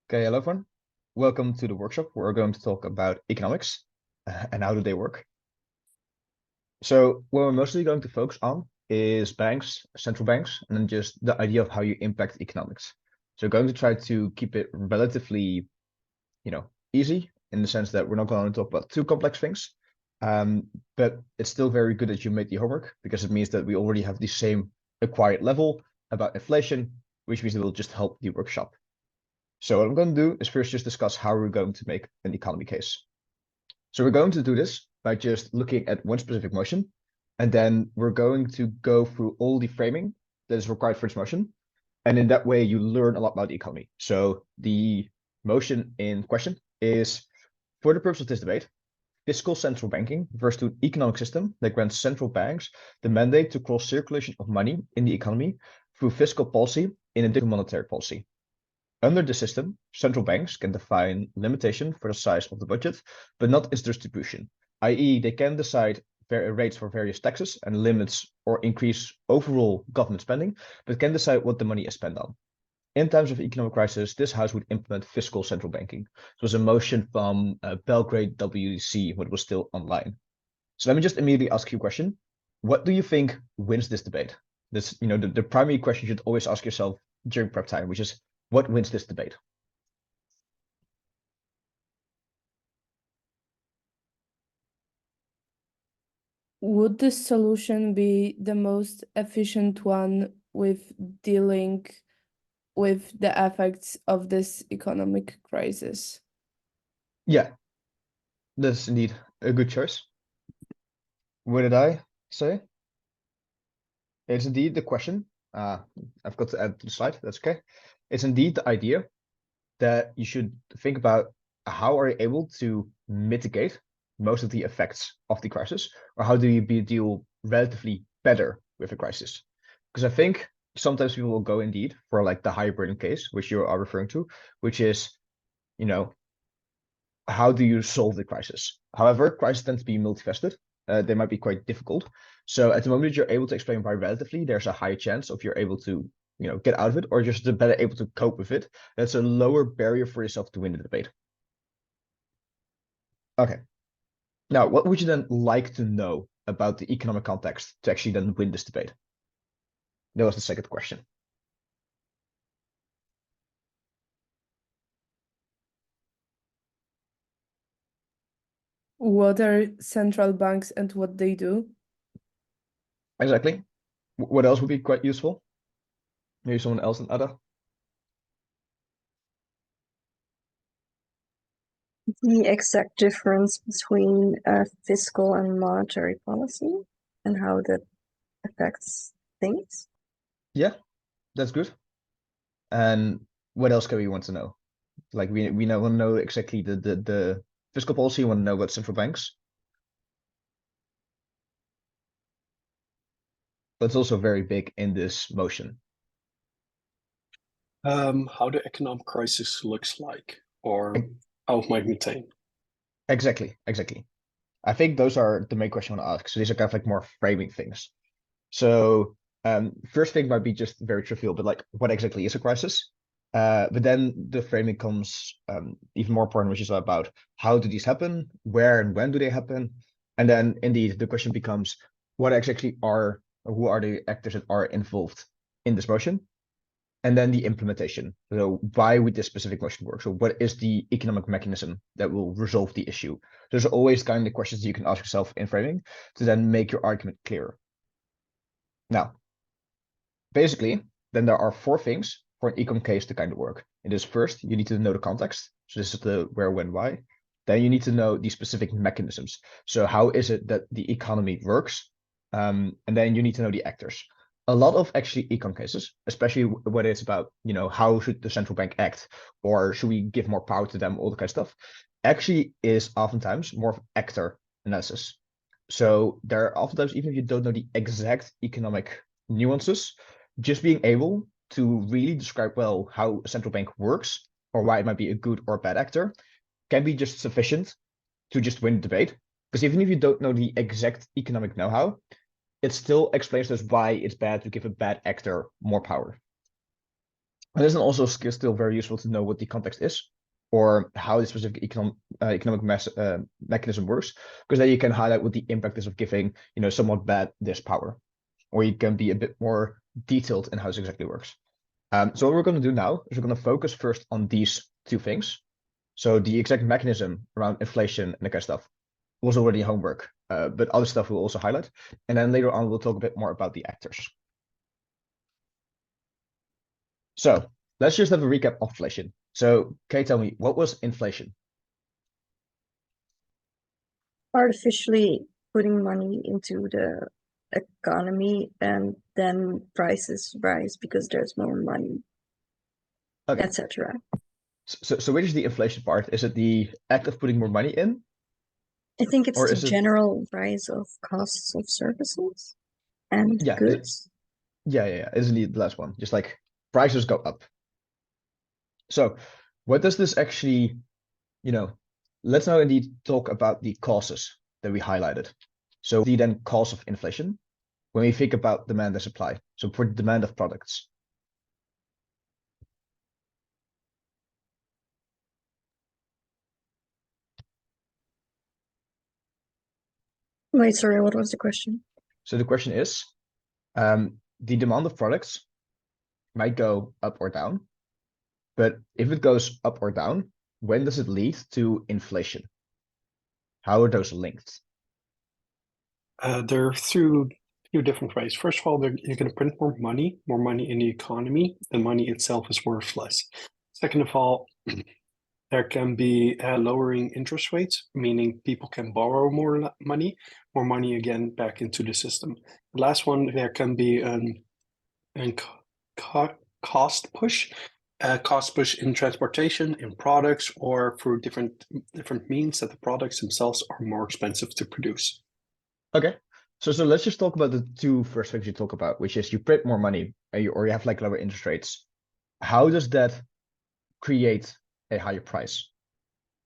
Okay, hello everyone. Welcome to the workshop where we're going to talk about economics and how do they work. So what we're mostly going to focus on is banks, central banks, and then just the idea of how you impact economics. So we're going to try to keep it relatively, easy in the sense that we're not going to talk about too complex things. But it's still very good that you made the homework because it means that we already have the same acquired level about inflation, which means it will just help the workshop. So what I'm going to do is first just discuss how we're going to make an economy case. So we're going to do this by just looking at one specific motion, and then we're going to go through all the framing that is required for this motion. And in that way, you learn a lot about the economy. So the motion in question is, for the purpose of this debate, fiscal central banking refers to an economic system that grants central banks the mandate to cross circulation of money in the economy through fiscal policy in addition to monetary policy. Under the system, central banks can define limitation for the size of the budget, but not its distribution, i.e. they can decide rates for various taxes and limits or increase overall government spending, but can decide what the money is spent on. In times of economic crisis, this house would implement fiscal central banking. It was a motion from Belgrade WUDC when it was still online. So let me just immediately ask you a question. What do you think wins this debate? This, the primary question you should always ask yourself during prep time, which is, what wins this debate? Would this solution be the most efficient one with dealing with the effects of this economic crisis? Yeah, that's indeed a good choice. What did I say? It's indeed the question. I've got to add to the slide. That's okay. It's indeed the idea that you should think about how are you able to mitigate most of the effects of the crisis, or how do you deal relatively better with a crisis? Because I think sometimes people will go indeed for like the hybrid case, which you are referring to, which is, how do you solve the crisis? However, crises tend to be multifaceted. They might be quite difficult. So at the moment that you're able to explain why relatively, there's a high chance of you're able to, get out of it, or just better able to cope with it. That's a lower barrier for yourself to win the debate. Okay. Now, what would you then like to know about the economic context to actually then win this debate? That was the second question. What are central banks and what they do? Exactly. What else would be quite useful? Maybe someone else than Ada? The exact difference between fiscal and monetary policy and how that affects things. Yeah, that's good. And what else can we want to know? Like we want to know exactly the fiscal policy. We want to know about central banks. That's also very big in this motion. How the economic crisis looks like, or how it might maintain. Exactly. I think those are the main question I want to ask. So these are kind of like more framing things. So first thing might be just very trivial, but like what exactly is a crisis? But then the framing comes even more important, which is about how do these happen, where and when do they happen, and then indeed the question becomes what exactly are, or who are the actors that are involved in this motion, and then the implementation. So why would this specific motion work? So what is the economic mechanism that will resolve the issue? There's always kind of questions that you can ask yourself in framing to then make your argument clearer. Now, basically, then there are four things for an econ case to kind of work. It is first, you need to know the context. So this is the where, when, why. Then you need to know the specific mechanisms. So how is it that the economy works? And then you need to know the actors. A lot of actually econ cases, especially when it's about, how should the central bank act, or should we give more power to them, all that kind of stuff, actually is oftentimes more of actor analysis. So there are oftentimes, even if you don't know the exact economic nuances, just being able to really describe well how a central bank works or why it might be a good or bad actor can be just sufficient to just win the debate. Because even if you don't know the exact economic know-how, it still explains to us why it's bad to give a bad actor more power. And this is also still very useful to know what the context is, or how the specific economic mechanism works, because then you can highlight what the impact is of giving, somewhat bad this power, or you can be a bit more detailed in how this exactly works. So what we're going to do now is we're going to focus first on these two things. So the exact mechanism around inflation and that kind of stuff was already homework, but other stuff we'll also highlight. And then later on, we'll talk a bit more about the actors. So let's just have a recap of inflation. So Kay, tell me, what was inflation? Artificially putting money into the economy and then prices rise because there's more money, Okay. etc. So which is the inflation part? Is it the act of putting more money in? I think it's Or the is it- general rise of costs of services and Yeah, goods. Yeah, it's indeed the last one. Just like prices go up. So what does this actually, let's now indeed talk about the causes that we highlighted. So the then cause of inflation, when we think about demand and supply, so for the demand of products. Wait, sorry, what was the question? So the question is, the demand of products might go up or down, but if it goes up or down, when does it lead to inflation? How are those linked? They're through a few different ways. First of all, you're going to print more money in the economy. The money itself is worth less. Second of all, there can be lowering interest rates, meaning people can borrow more money again back into the system. The last one, there can be a cost push in transportation, in products, or through different means that the products themselves are more expensive to produce. Okay, so let's just talk about the two first things you talk about, which is you print more money or you have like lower interest rates. How does that create a higher price?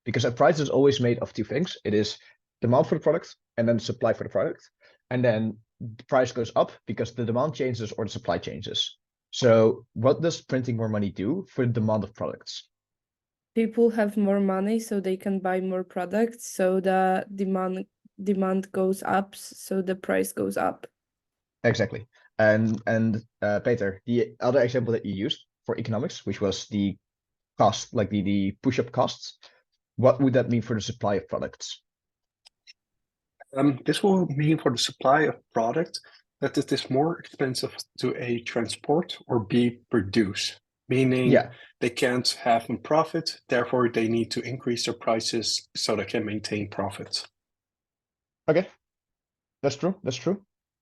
Because a price is always made of two things. It is demand for the product and then supply for the product. And then the price goes up because the demand changes or the supply changes. So what does printing more money do for the demand of products? People have more money, so they can buy more products. So the demand goes up, so the price goes up. Exactly. And Peter, the other example that you used for economics, which was the cost, like the push-up costs, what would that mean for the supply of products? This will mean for the supply of product that it is more expensive to A, transport, or B, produce, meaning they can't have a profit, therefore they need to increase their prices so they can maintain profits. Okay, that's true.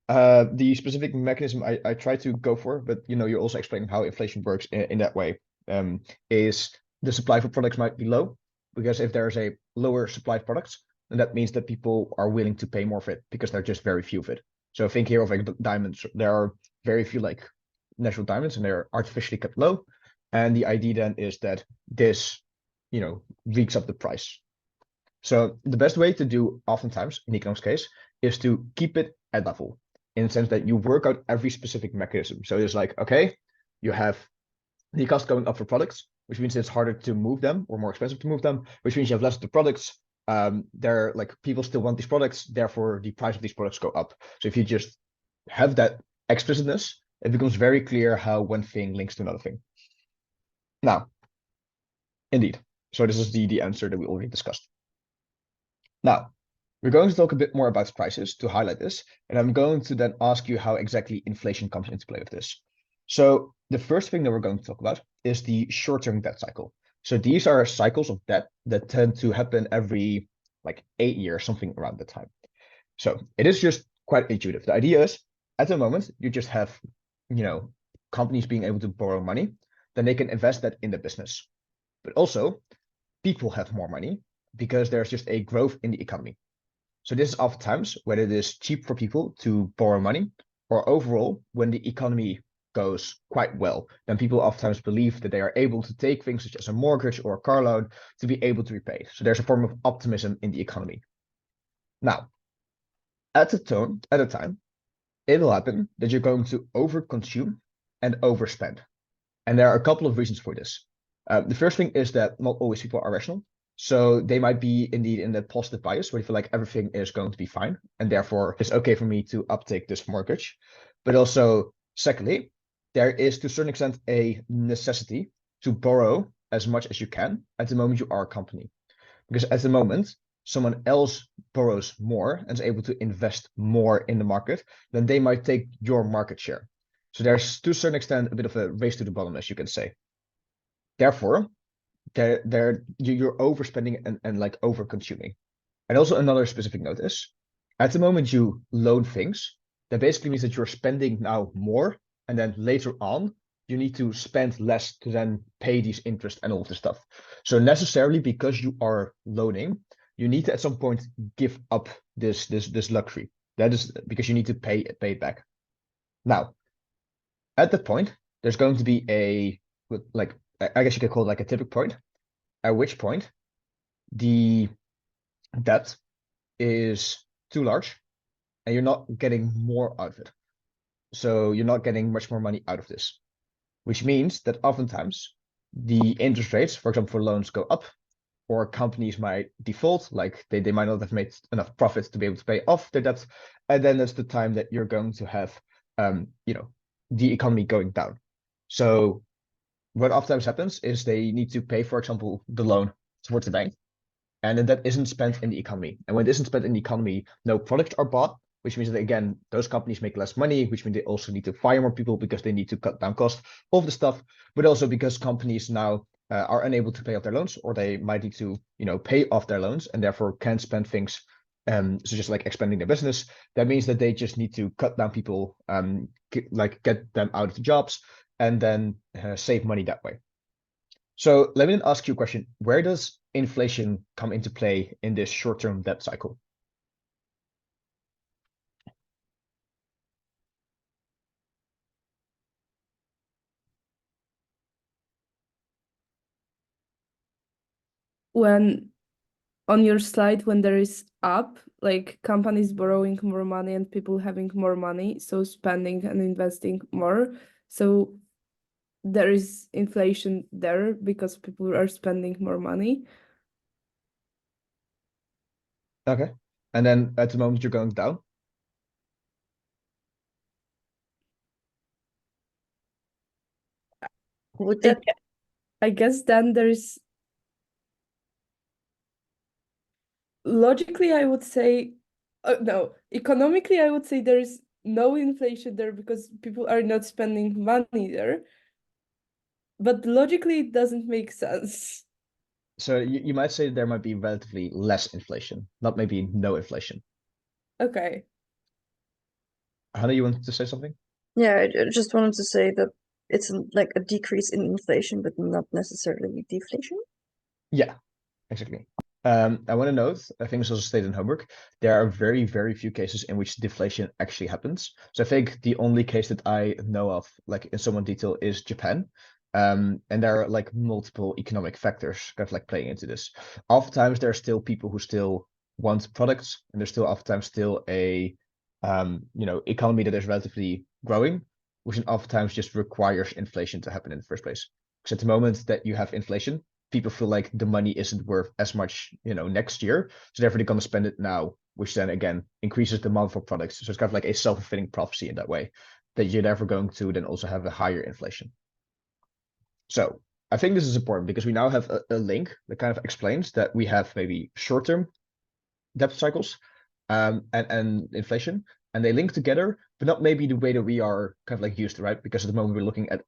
The specific mechanism I try to go for, but you're also explaining how inflation works in that way, is the supply for products might be low, because if there's a lower supply of products, then that means that people are willing to pay more for it because there are just very few of it. So think here of like diamonds. There are very few like natural diamonds and they're artificially kept low. And the idea then is that this, reeks up the price. So the best way to do oftentimes in economics case is to keep it at level, in the sense that you work out every specific mechanism. So it's like, okay, you have the cost going up for products, which means it's harder to move them or more expensive to move them, which means you have less of the products. They're like people still want these products, therefore the price of these products go up. So if you just have that explicitness, it becomes very clear how one thing links to another thing. Now, indeed. So this is the answer that we already discussed. Now, we're going to talk a bit more about prices to highlight this, and I'm going to then ask you how exactly inflation comes into play with this. So the first thing that we're going to talk about is the short-term debt cycle. So these are cycles of debt that tend to happen every like 8 years, something around that time. So it is just quite intuitive. The idea is at the moment, you just have, companies being able to borrow money, then they can invest that in the business. But also people have more money because there's just a growth in the economy. So this is oftentimes when it is cheap for people to borrow money, or overall when the economy goes quite well, then people oftentimes believe that they are able to take things such as a mortgage or a car loan to be able to repay. So there's a form of optimism in the economy. Now, at a time, it will happen that you're going to overconsume and overspend. And there are a couple of reasons for this. The first thing is that not always people are rational. So they might be indeed in that positive bias where they feel like everything is going to be fine, and therefore it's okay for me to uptake this mortgage. But also, secondly, there is to a certain extent a necessity to borrow as much as you can at the moment you are a company. Because at the moment, someone else borrows more and is able to invest more in the market, then they might take your market share. So there's to a certain extent a bit of a race to the bottom, as you can say. Therefore, you're overspending and like over consuming. And also another specific note is, at the moment you loan things, that basically means that you're spending now more, and then later on you need to spend less to then pay these interest and all this stuff. So necessarily, because you are loaning, you need to at some point give up this luxury. That is because you need to pay it back. Now, at that point, there's going to be a, like, I guess you could call it like a tipping point, at which point the debt is too large and you're not getting more out of it. So you're not getting much more money out of this, which means that oftentimes the interest rates, for example, for loans go up, or companies might default, like they might not have made enough profits to be able to pay off their debt. And then that's the time that you're going to have, the economy going down. So what oftentimes happens is they need to pay, for example, the loan towards the bank, and then that isn't spent in the economy. And when it isn't spent in the economy, no products are bought, which means that, again, those companies make less money, which means they also need to fire more people because they need to cut down cost of the stuff, but also because companies now are unable to pay off their loans, or they might need to, pay off their loans and therefore can't spend things, so just like expanding their business. That means that they just need to cut down people, get them out of the jobs, and then save money that way. So let me then ask you a question. Where does inflation come into play in this short-term debt cycle? When on your slide, when there is up, like companies borrowing more money and people having more money, so spending and investing more. So there is inflation there because people are spending more money. Okay. And then at the moment you're going down? Would that I guess then there's logically, I would say, no, economically, I would say there's no inflation there because people are not spending money there. But logically, it doesn't make sense. So you might say there might be relatively less inflation, not maybe no inflation. Okay. Hannah, you wanted to say something? Yeah, I just wanted to say that it's like a decrease in inflation, but not necessarily deflation. Yeah, exactly. I want to note, I think it's also stated in homework, there are very, very few cases in which deflation actually happens. So I think the only case that I know of, like in somewhat detail, is Japan. And there are like multiple economic factors kind of like playing into this. Oftentimes there are still people who still want products, and there's still oftentimes still a economy that is relatively growing, which oftentimes just requires inflation to happen in the first place. Because at the moment that you have inflation, people feel like the money isn't worth as much, next year. So therefore they're going to spend it now, which then again increases demand for products. So it's kind of like a self-fulfilling prophecy in that way, that you're therefore going to then also have a higher inflation. So I think this is important because we now have a link that kind of explains that we have maybe short-term debt cycles and inflation, and they link together, but not maybe the way that we are kind of like used to, right? Because at the moment we're looking at,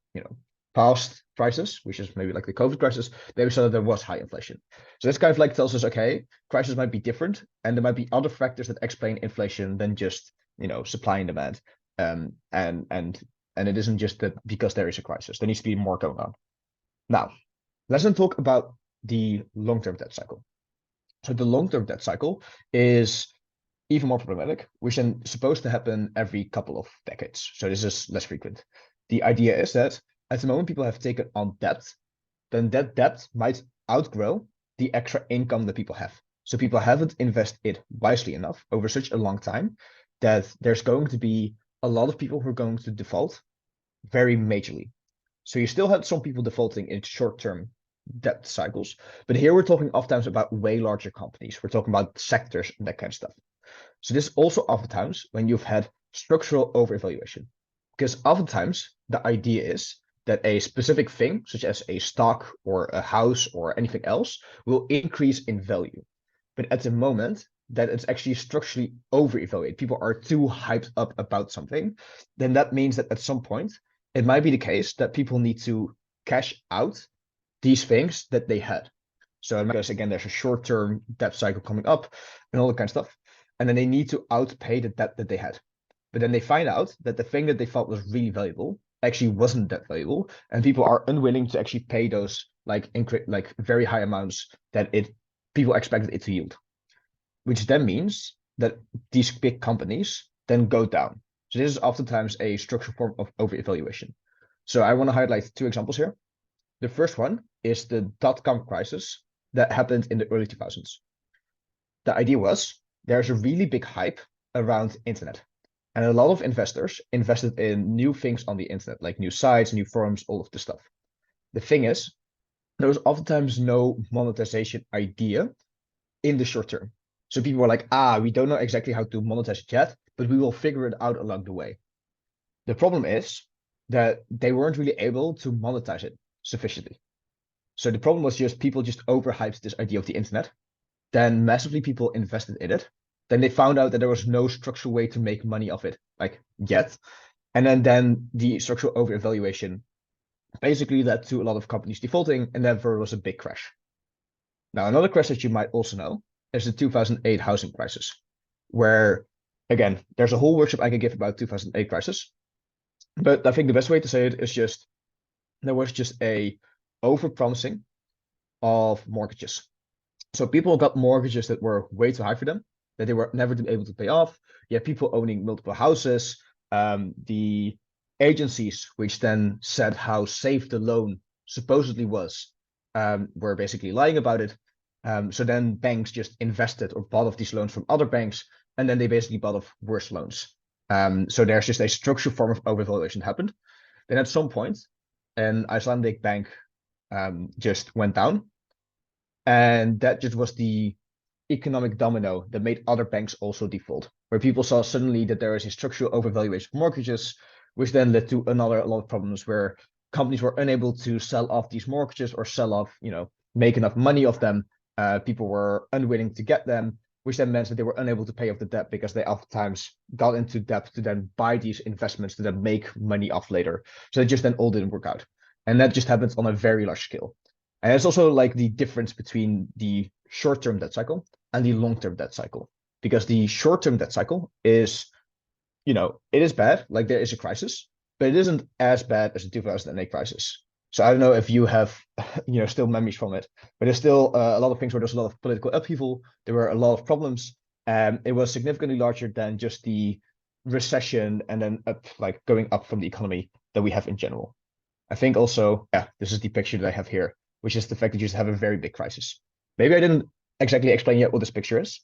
past crisis, which is maybe like the COVID crisis, there we saw that there was high inflation. So this kind of like tells us, okay, crisis might be different, and there might be other factors that explain inflation than just, supply and demand. And it isn't just that because there is a crisis, there needs to be more going on. Now, let's then talk about the long-term debt cycle. So the long-term debt cycle is even more problematic, which is supposed to happen every couple of decades. So this is less frequent. The idea is that at the moment people have taken on debt, then that debt might outgrow the extra income that people have. So people haven't invested it wisely enough over such a long time that there's going to be a lot of people who are going to default very majorly. So you still had some people defaulting in short-term debt cycles, but here we're talking oftentimes about way larger companies. We're talking about sectors and that kind of stuff. So this is also oftentimes when you've had structural overvaluation, because oftentimes the idea is that a specific thing, such as a stock or a house or anything else, will increase in value. But at the moment that it's actually structurally overevaluated, people are too hyped up about something, then that means that at some point, it might be the case that people need to cash out these things that they had. So because again, there's a short-term debt cycle coming up and all that kind of stuff. And then they need to outpay the debt that they had. But then they find out that the thing that they thought was really valuable actually wasn't that valuable. And people are unwilling to actually pay those like very high amounts that people expected it to yield. Which then means that these big companies then go down. So this is oftentimes a structural form of overevaluation. So I want to highlight two examples here. The first one is the dot-com crisis that happened in the early 2000s. The idea was there's a really big hype around internet. And a lot of investors invested in new things on the internet, like new sites, new forums, all of this stuff. The thing is, there was oftentimes no monetization idea in the short term. So people were like, we don't know exactly how to monetize it yet, but we will figure it out along the way. The problem is that they weren't really able to monetize it sufficiently. So the problem was just people just overhyped this idea of the internet. Then massively people invested in it. Then they found out that there was no structural way to make money of it, like yet. And then the structural overevaluation basically led to a lot of companies defaulting, and therefore was a big crash. Now, another crash that you might also know is the 2008 housing crisis, where, again, there's a whole workshop I can give about 2008 crisis. But I think the best way to say it is just, there was just a overpromising of mortgages. So people got mortgages that were way too high for them, that they were never able to pay off. You have people owning multiple houses. The agencies, which then said how safe the loan supposedly was, were basically lying about it. So then banks just invested or bought off these loans from other banks, and then they basically bought off worse loans. So there's just a structural form of overvaluation happened. Then at some point, an Icelandic bank just went down. And that just was the economic domino that made other banks also default, where people saw suddenly that there is a structural overvaluation of mortgages, which then led to a lot of problems where companies were unable to sell off these mortgages or sell off, make enough money of them. People were unwilling to get them, which then meant that they were unable to pay off the debt because they oftentimes got into debt to then buy these investments to then make money off later. So it just then all didn't work out. And that just happens on a very large scale. And it's also like the difference between the short-term debt cycle and the long-term debt cycle, because the short-term debt cycle is, it is bad, like there is a crisis, but it isn't as bad as the 2008 crisis. So I don't know if you have, still memories from it, but there's still a lot of things where there's a lot of political upheaval. There were a lot of problems. It was significantly larger than just the recession and then going up from the economy that we have in general. I think also, this is the picture that I have here, which is the fact that you just have a very big crisis. Maybe I didn't exactly explain yet what this picture is.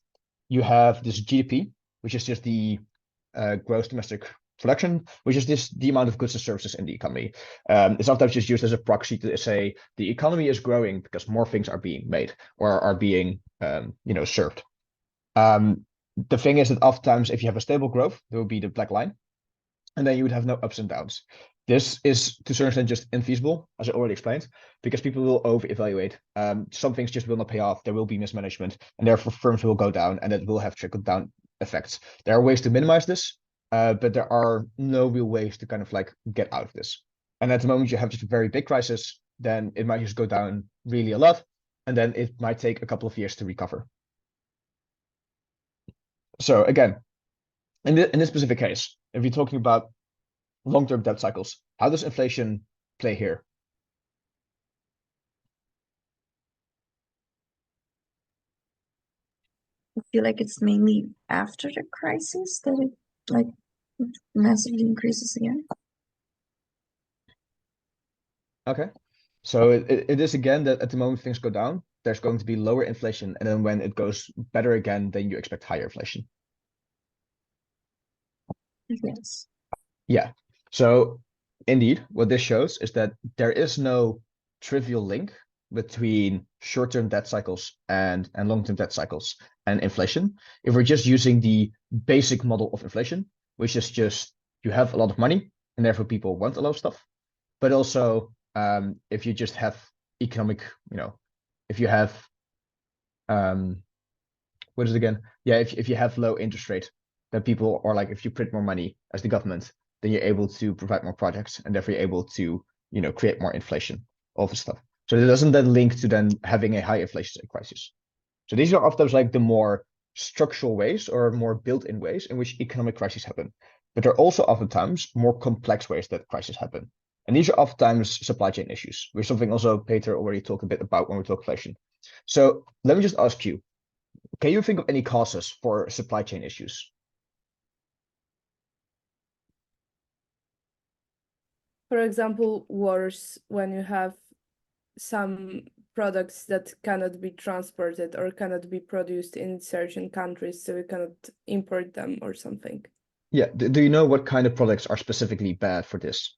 You have this GDP, which is just the gross domestic production, which is the amount of goods and services in the economy. It's sometimes just used as a proxy to say the economy is growing because more things are being made or are being served. The thing is that oftentimes if you have a stable growth, there will be the black line, and then you would have no ups and downs. This is to a certain extent just infeasible, as I already explained, because people will over-evaluate. Some things just will not pay off. There will be mismanagement, and therefore firms will go down, and that will have trickle-down effects. There are ways to minimize this, but there are no real ways to kind of get out of this. And at the moment you have just a very big crisis, then it might just go down really a lot, and then it might take a couple of years to recover. So again, in this specific case, if you're talking about long-term debt cycles, how does inflation play here? I feel like it's mainly after the crisis that it massively increases again. Okay, so it is again that at the moment things go down, there's going to be lower inflation, and then when it goes better again, then you expect higher inflation. Yes. Yeah. So indeed, what this shows is that there is no trivial link between short-term debt cycles and long-term debt cycles and inflation. If we're just using the basic model of inflation, which is just you have a lot of money and therefore people want a lot of stuff. But also, if you just have economic, if you have, what is it again? Yeah, if you have low interest rate, then people are like, if you print more money as the government, then you're able to provide more projects and therefore you're able to, create more inflation, all this stuff. So it doesn't then link to then having a high inflation crisis. So these are often like the more structural ways or more built-in ways in which economic crises happen. But there are also oftentimes more complex ways that crises happen. And these are oftentimes supply chain issues, which is something also Peter already talked a bit about when we talk inflation. So let me just ask you, can you think of any causes for supply chain issues? For example, wars, when you have some products that cannot be transported or cannot be produced in certain countries, so you cannot import them or something. Yeah, do you know what kind of products are specifically bad for this?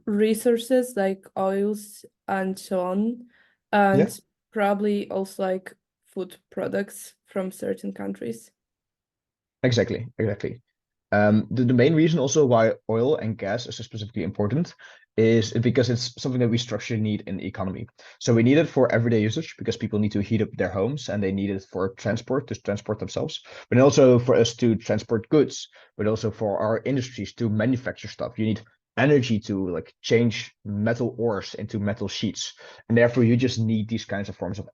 Resources like oils and so on, and probably also like food products from certain countries. Exactly. The main reason also why oil and gas is specifically important is because it's something that we structurally need in the economy. So we need it for everyday usage because people need to heat up their homes and they need it for transport, to transport themselves, but also for us to transport goods, but also for our industries to manufacture stuff. You need energy to like change metal ores into metal sheets. And therefore you just need these kinds of forms of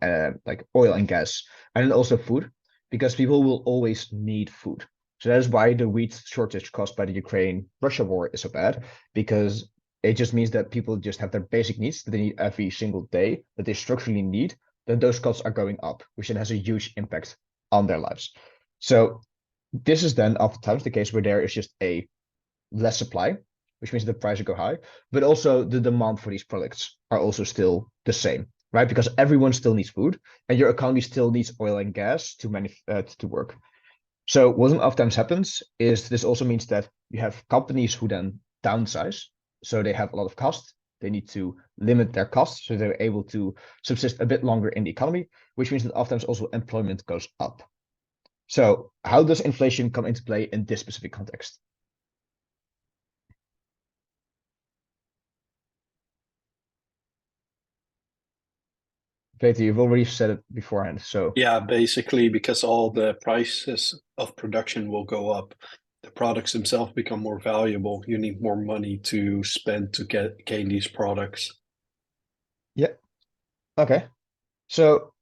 like oil and gas, and then also food, because people will always need food. So that is why the wheat shortage caused by the Ukraine-Russia war is so bad, because it just means that people just have their basic needs that they need every single day, that they structurally need, then those costs are going up, which then has a huge impact on their lives. So this is then oftentimes the case where there is just a less supply, which means the prices go high, but also the demand for these products are also still the same, right? Because everyone still needs food and your economy still needs oil and gas to work. So what oftentimes happens is this also means that you have companies who then downsize. So they have a lot of cost. They need to limit their costs so they're able to subsist a bit longer in the economy, which means that oftentimes also employment goes up. So how does inflation come into play in this specific context? Peter, you've already said it beforehand. So Yeah, basically because all the prices of production will go up, the products themselves become more valuable. You need more money to spend to gain these products. yeah, okay. So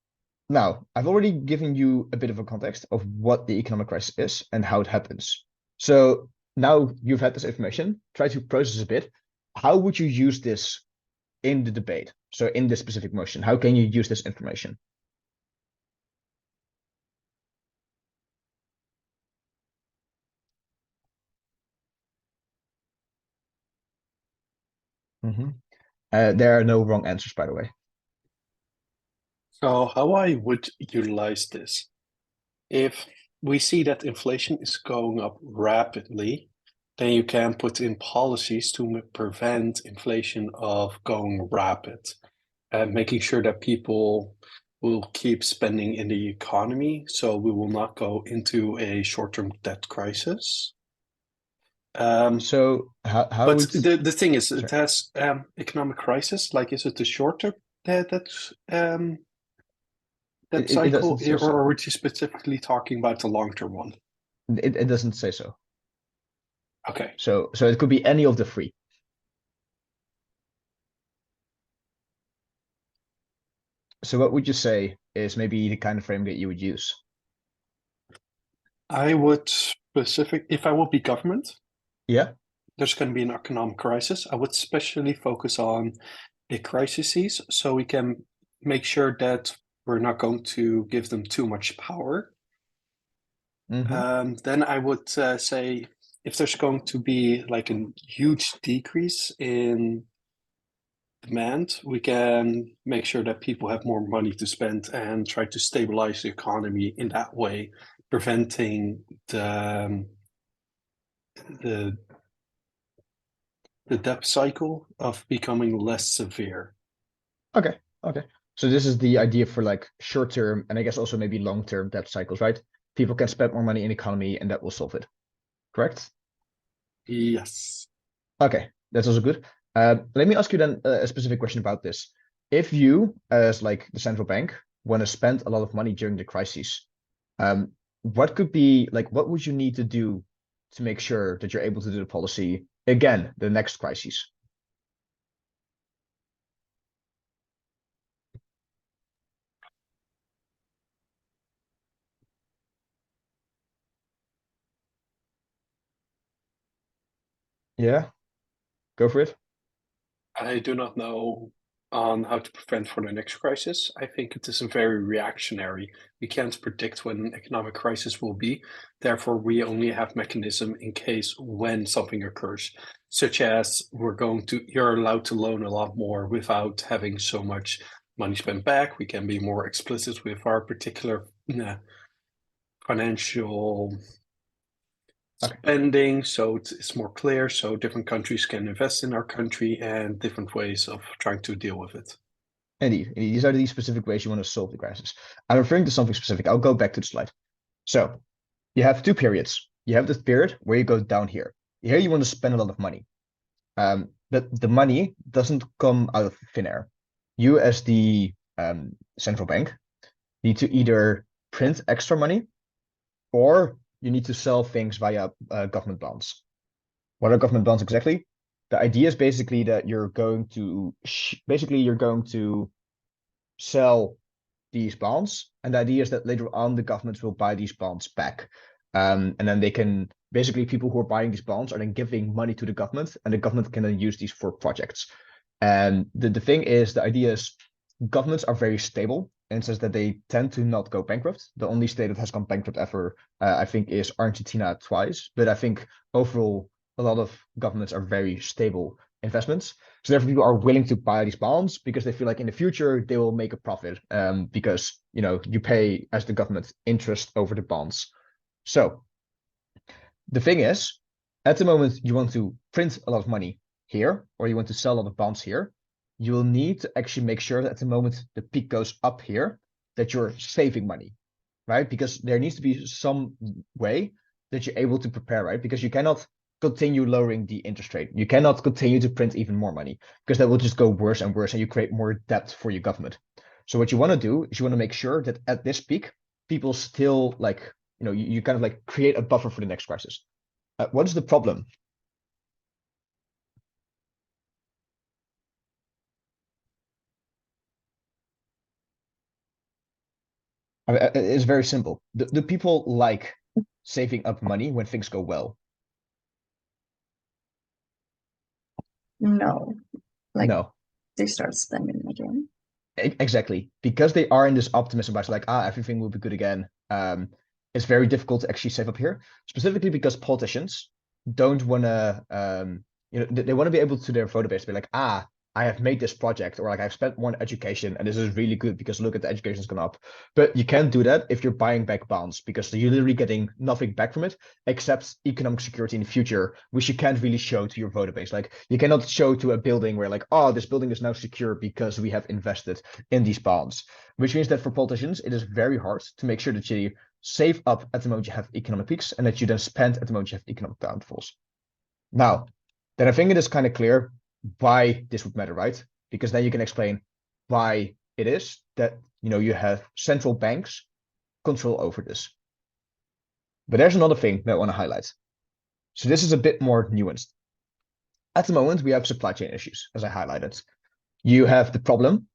now I've already given you a bit of a context of what the economic crisis is and how it happens. So now you've had this information, try to process a bit. How would you use this in the debate? So in this specific motion, how can you use this information? There are no wrong answers, by the way. So how I would utilize this, if we see that inflation is going up rapidly, then you can put in policies to prevent inflation of going rapid and making sure that people will keep spending in the economy, so we will not go into a short-term debt crisis. So how But would the thing is, it sorry. has economic crisis. Like, is it the short-term that's that It cycle, doesn't say or so. are we specifically talking about the long-term one? It doesn't say so. Okay. So it could be any of the three. So what would you say is maybe the kind of frame that you would use? I would if I would be government, Yeah. there's going to be an economic crisis. I would especially focus on the crises so we can make sure that we're not going to give them too much power. Then I would say if there's going to be like a huge decrease in demand, we can make sure that people have more money to spend and try to stabilize the economy in that way, preventing the the debt cycle of becoming less severe. Okay. So this is the idea for like short-term and I guess also maybe long-term debt cycles, right? People can spend more money in the economy and that will solve it. Correct? Yes. Okay, that's also good. Let me ask you then a specific question about this. If you, as like the central bank, want to spend a lot of money during the crises, what could be like, what would you need to do to make sure that you're able to do the policy again, the next crisis? Yeah, go for it. I do not know on how to prevent for the next crisis. I think it is very reactionary. We can't predict when an economic crisis will be. Therefore, we only have mechanism in case when something occurs, such as you're allowed to loan a lot more without having so much money spent back. We can be more explicit with our particular financial spending, so it's more clear, so different countries can invest in our country and different ways of trying to deal with it. Indeed, these are the specific ways you want to solve the crisis. I'm referring to something specific. I'll go back to the slide. So you have two periods. You have this period where you go down here. Here you want to spend a lot of money. But the money doesn't come out of thin air. You as the central bank need to either print extra money or you need to sell things via government bonds. What are government bonds exactly? The idea is basically that you're going to sell these bonds, and the idea is that later on the governments will buy these bonds back, and then they can basically people who are buying these bonds are then giving money to the government, and the government can then use these for projects. And the thing is, the idea is governments are very stable and says that they tend to not go bankrupt. The only state that has gone bankrupt ever, I think, is Argentina twice. But I think overall, a lot of governments are very stable investments. So therefore, people are willing to buy these bonds because they feel like in the future they will make a profit. Because you pay as the government interest over the bonds. So the thing is, at the moment you want to print a lot of money here, or you want to sell a lot of bonds here, you will need to actually make sure that at the moment the peak goes up here, that you're saving money, right? Because there needs to be some way that you're able to prepare, right? Because you cannot continue lowering the interest rate. You cannot continue to print even more money because that will just go worse and worse and you create more debt for your government. So what you want to do is you want to make sure that at this peak, people still like, you kind of like create a buffer for the next crisis. What is the problem? It's very simple. Do people like saving up money when things go well? No, like No, they start spending again. exactly. Because they are in this optimism about like, everything will be good again. It's very difficult to actually save up here, specifically because politicians don't want to, they want to be able to their voter base to be like, I have made this project, or like I've spent more on education, and this is really good because look at the education's gone up. But you can't do that if you're buying back bonds because you're literally getting nothing back from it except economic security in the future, which you can't really show to your voter base. Like you cannot show to a building where like, this building is now secure because we have invested in these bonds, which means that for politicians, it is very hard to make sure that you save up at the moment you have economic peaks and that you then spend at the moment you have economic downfalls. Now, then I think it is kind of clear why this would matter, right? Because then you can explain why it is that you have central banks control over this. But there's another thing that I want to highlight. So this is a bit more nuanced. At the moment, we have supply chain issues, as I highlighted. You have the problem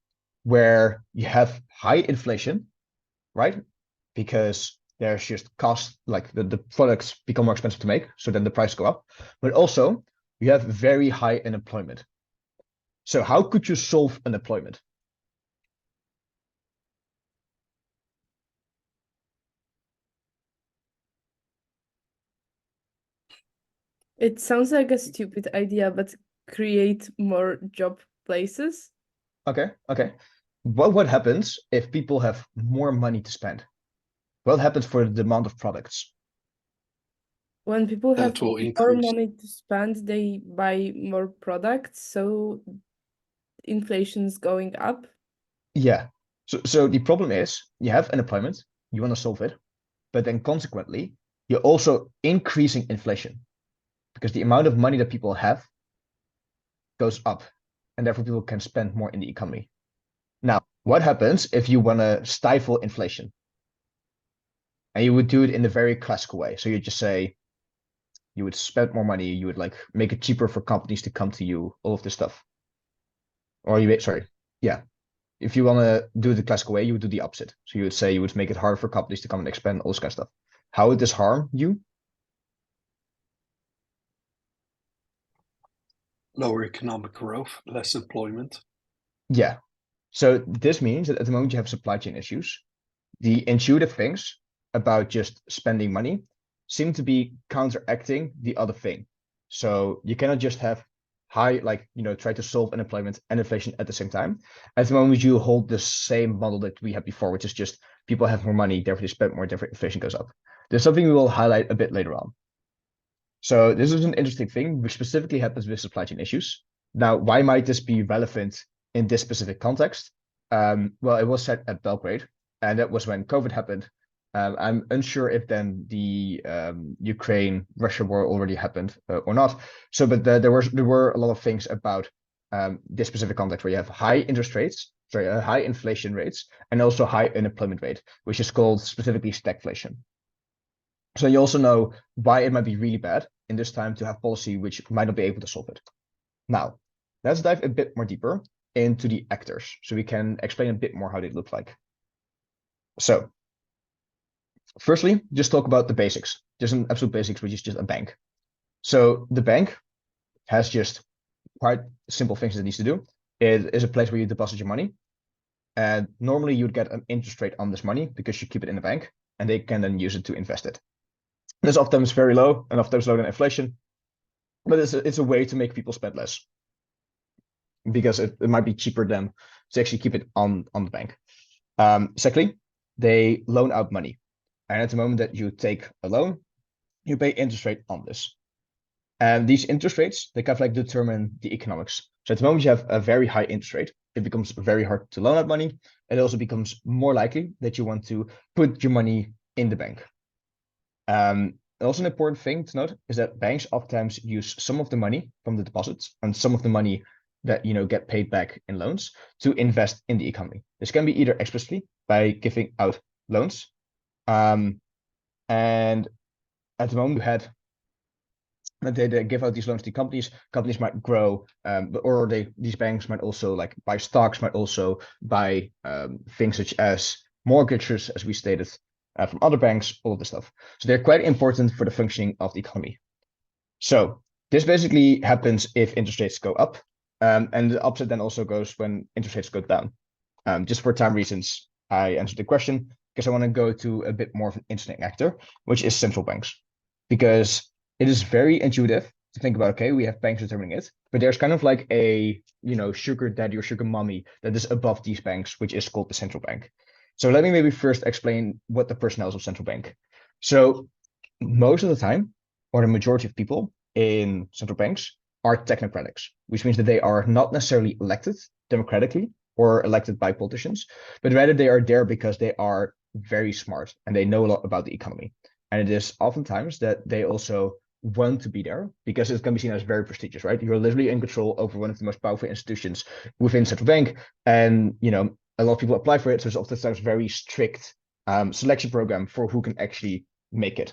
where you have high inflation, right? Because there's just cost, like the products become more expensive to make, so then the price go up. But also, you have very high unemployment. So how could you solve unemployment? It sounds like a stupid idea, but create more job places. Okay. What happens if people have more money to spend? What happens for the demand of products? When people have that will more increase. money to spend, they buy more products, so inflation's going up. Yeah. So the problem is you have unemployment, you want to solve it, but then consequently, you're also increasing inflation because the amount of money that people have goes up, and therefore people can spend more in the economy. Now, what happens if you want to stifle inflation? And you would do it in a very classical way. So you just say you would spend more money, you would like make it cheaper for companies to come to you, all of this stuff. Or yeah. If you want to do it the classical way, you would do the opposite. So you would say you would make it harder for companies to come and expand all this kind of stuff. How would this harm you? Lower economic growth, less employment. Yeah. So this means that at the moment you have supply chain issues. The intuitive things about just spending money seem to be counteracting the other thing. So you cannot just have high, try to solve unemployment and inflation at the same time. At the moment, you hold the same model that we had before, which is just people have more money, therefore they spend more, therefore inflation goes up. There's something we will highlight a bit later on. So this is an interesting thing, which specifically happens with supply chain issues. Now, why might this be relevant in this specific context? Well, it was set at Belgrade, and that was when COVID happened. I'm unsure if then the Ukraine-Russia war already happened or not. So, but there were a lot of things about this specific context where you have high interest rates, high inflation rates, and also high unemployment rate, which is called specifically stagflation. So you also know why it might be really bad in this time to have policy which might not be able to solve it. Now, let's dive a bit more deeper into the actors so we can explain a bit more how they look like. So, firstly, just talk about the basics, just an absolute basics, which is just a bank. So the bank has just quite simple things that it needs to do. It is a place where you deposit your money. And normally you'd get an interest rate on this money because you keep it in the bank and they can then use it to invest it. This often is very low and often lower than inflation, but it's a way to make people spend less because it might be cheaper than to actually keep it on the bank. Secondly, they loan out money. And at the moment that you take a loan, you pay interest rate on this. And these interest rates, they kind of like determine the economics. So at the moment you have a very high interest rate, it becomes very hard to loan out money. It also becomes more likely that you want to put your money in the bank. Also an important thing to note is that banks oftentimes use some of the money from the deposits and some of the money that get paid back in loans to invest in the economy. This can be either explicitly by giving out loans, and at the moment they give out these loans to companies. Companies might grow, or these banks might also like buy stocks, might also buy things such as mortgages, as we stated, from other banks, all of this stuff. So they're quite important for the functioning of the economy. So this basically happens if interest rates go up, and the opposite then also goes when interest rates go down. Just for time reasons, I answered the question because I want to go to a bit more of an interesting actor, which is central banks, because it is very intuitive to think about, okay, we have banks determining it, but there's kind of like a, sugar daddy or sugar mommy that is above these banks, which is called the central bank. So let me maybe first explain what the personnel is of central bank. So most of the time, or the majority of people in central banks are technocratics, which means that they are not necessarily elected democratically or elected by politicians, but rather they are there because they are very smart and they know a lot about the economy. And it is oftentimes that they also want to be there because it can be seen as very prestigious, right? You're literally in control over one of the most powerful institutions within central bank, and a lot of people apply for it. So it's oftentimes very strict selection program for who can actually make it.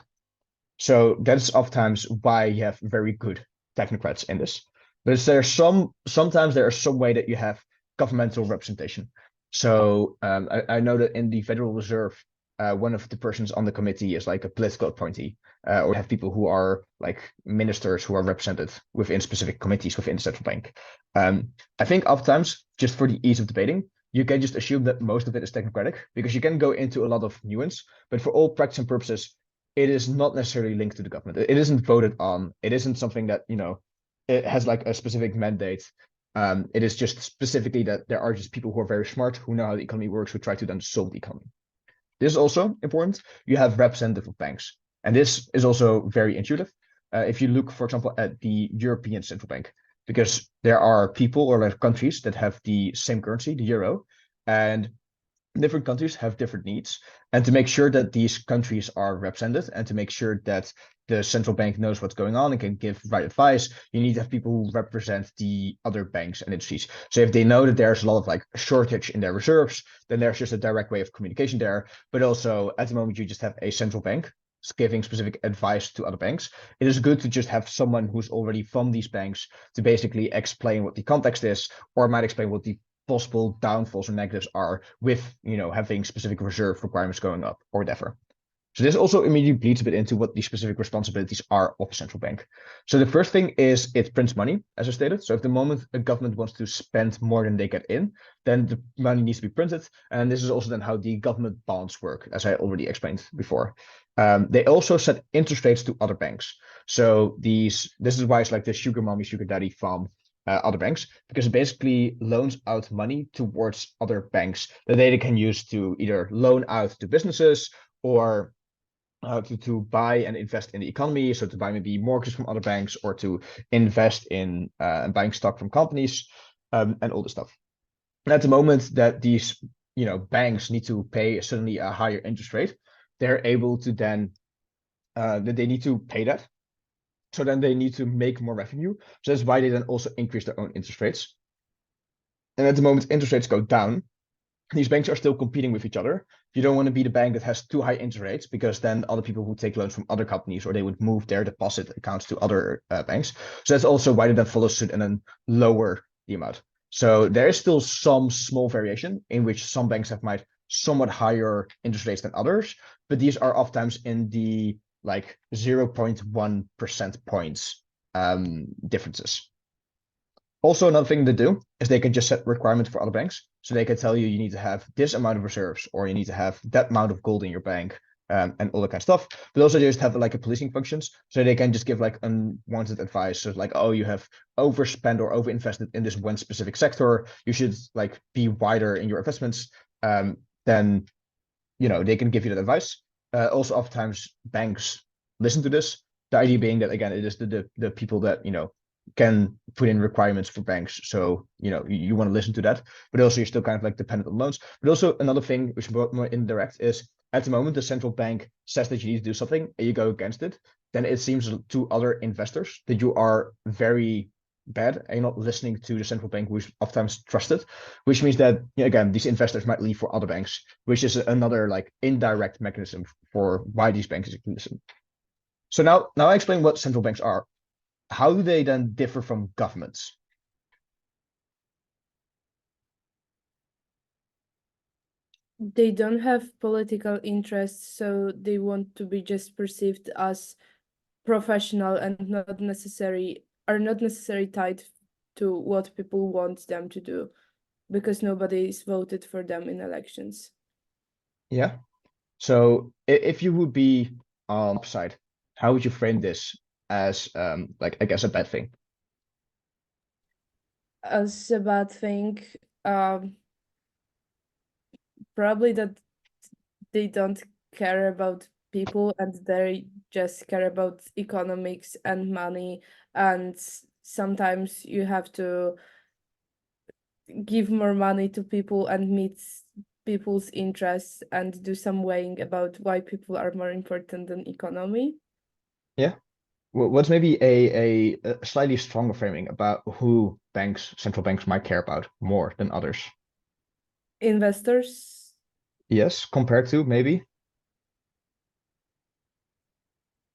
So that's oftentimes why you have very good technocrats in this. But sometimes there is some way that you have governmental representation. So I know that in the Federal Reserve, one of the persons on the committee is like a political appointee, or have people who are like ministers who are represented within specific committees within the central bank. I think oftentimes, just for the ease of debating, you can just assume that most of it is technocratic because you can go into a lot of nuance, but for all practice and purposes, it is not necessarily linked to the government. It isn't voted on. It isn't something that, it has like a specific mandate. It is just specifically that there are just people who are very smart, who know how the economy works, who try to then solve the economy. This is also important. You have representative of banks. And this is also very intuitive. If you look, for example, at the European Central Bank, because there are people or like countries that have the same currency, the euro, and different countries have different needs. And to make sure that these countries are represented and to make sure that the central bank knows what's going on and can give right advice, you need to have people who represent the other banks and industries. So if they know that there's a lot of like shortage in their reserves, then there's just a direct way of communication there. But also at the moment, you just have a central bank giving specific advice to other banks. It is good to just have someone who's already from these banks to basically explain what the context is, or might explain what the possible downfalls or negatives are with, having specific reserve requirements going up or whatever. So this also immediately bleeds a bit into what the specific responsibilities are of a central bank. So the first thing is it prints money, as I stated. So if the moment a government wants to spend more than they get in, then the money needs to be printed. And this is also then how the government bonds work, as I already explained before. They also set interest rates to other banks. So this is why it's like the sugar mommy, sugar daddy from other banks, because it basically loans out money towards other banks that they can use to either loan out to businesses or to buy and invest in the economy. So to buy maybe mortgages from other banks or to invest in buying stock from companies and all this stuff. And at the moment that these banks need to pay suddenly a higher interest rate, they're able to then they need to pay that. So then they need to make more revenue. So that's why they then also increase their own interest rates. And at the moment, interest rates go down. These banks are still competing with each other. You don't want to be the bank that has too high interest rates, because then other people would take loans from other companies, or they would move their deposit accounts to other banks. So that's also why they then follow suit and then lower the amount. So there is still some small variation in which some banks have might somewhat higher interest rates than others, but these are oftentimes in the like 0.1 percent points differences. Also, another thing they do is they can just set requirements for other banks. So they can tell you need to have this amount of reserves, or you need to have that amount of gold in your bank, and all that kind of stuff. But also they just have like a policing functions. So they can just give like unwanted advice. So like, oh, you have overspent or overinvested in this one specific sector. You should like be wider in your investments. Then, they can give you that advice. Also, oftentimes banks listen to this. The idea being that, again, it is the people that, can put in requirements for banks. So, you want to listen to that, but also you're still kind of like dependent on loans. But also another thing, which is more indirect, is at the moment, the central bank says that you need to do something and you go against it. Then it seems to other investors that you are very bad and you're not listening to the central bank, which oftentimes trusted, which means that, again, these investors might leave for other banks, which is another like indirect mechanism for why these banks listen. So now I explain what central banks are. How do they then differ from governments? They don't have political interests, so they want to be just perceived as professional and not necessarily tied to what people want them to do, because nobody is voted for them in elections. Yeah. So if you would be on the upside, how would you frame this as like, I guess, a bad thing? As a bad thing, probably that they don't care about people and they just care about economics and money, and sometimes you have to give more money to people and meet people's interests and do some weighing about why people are more important than economy. Yeah. What's maybe a slightly stronger framing about who central banks might care about more than others? Investors. Yes, compared to maybe?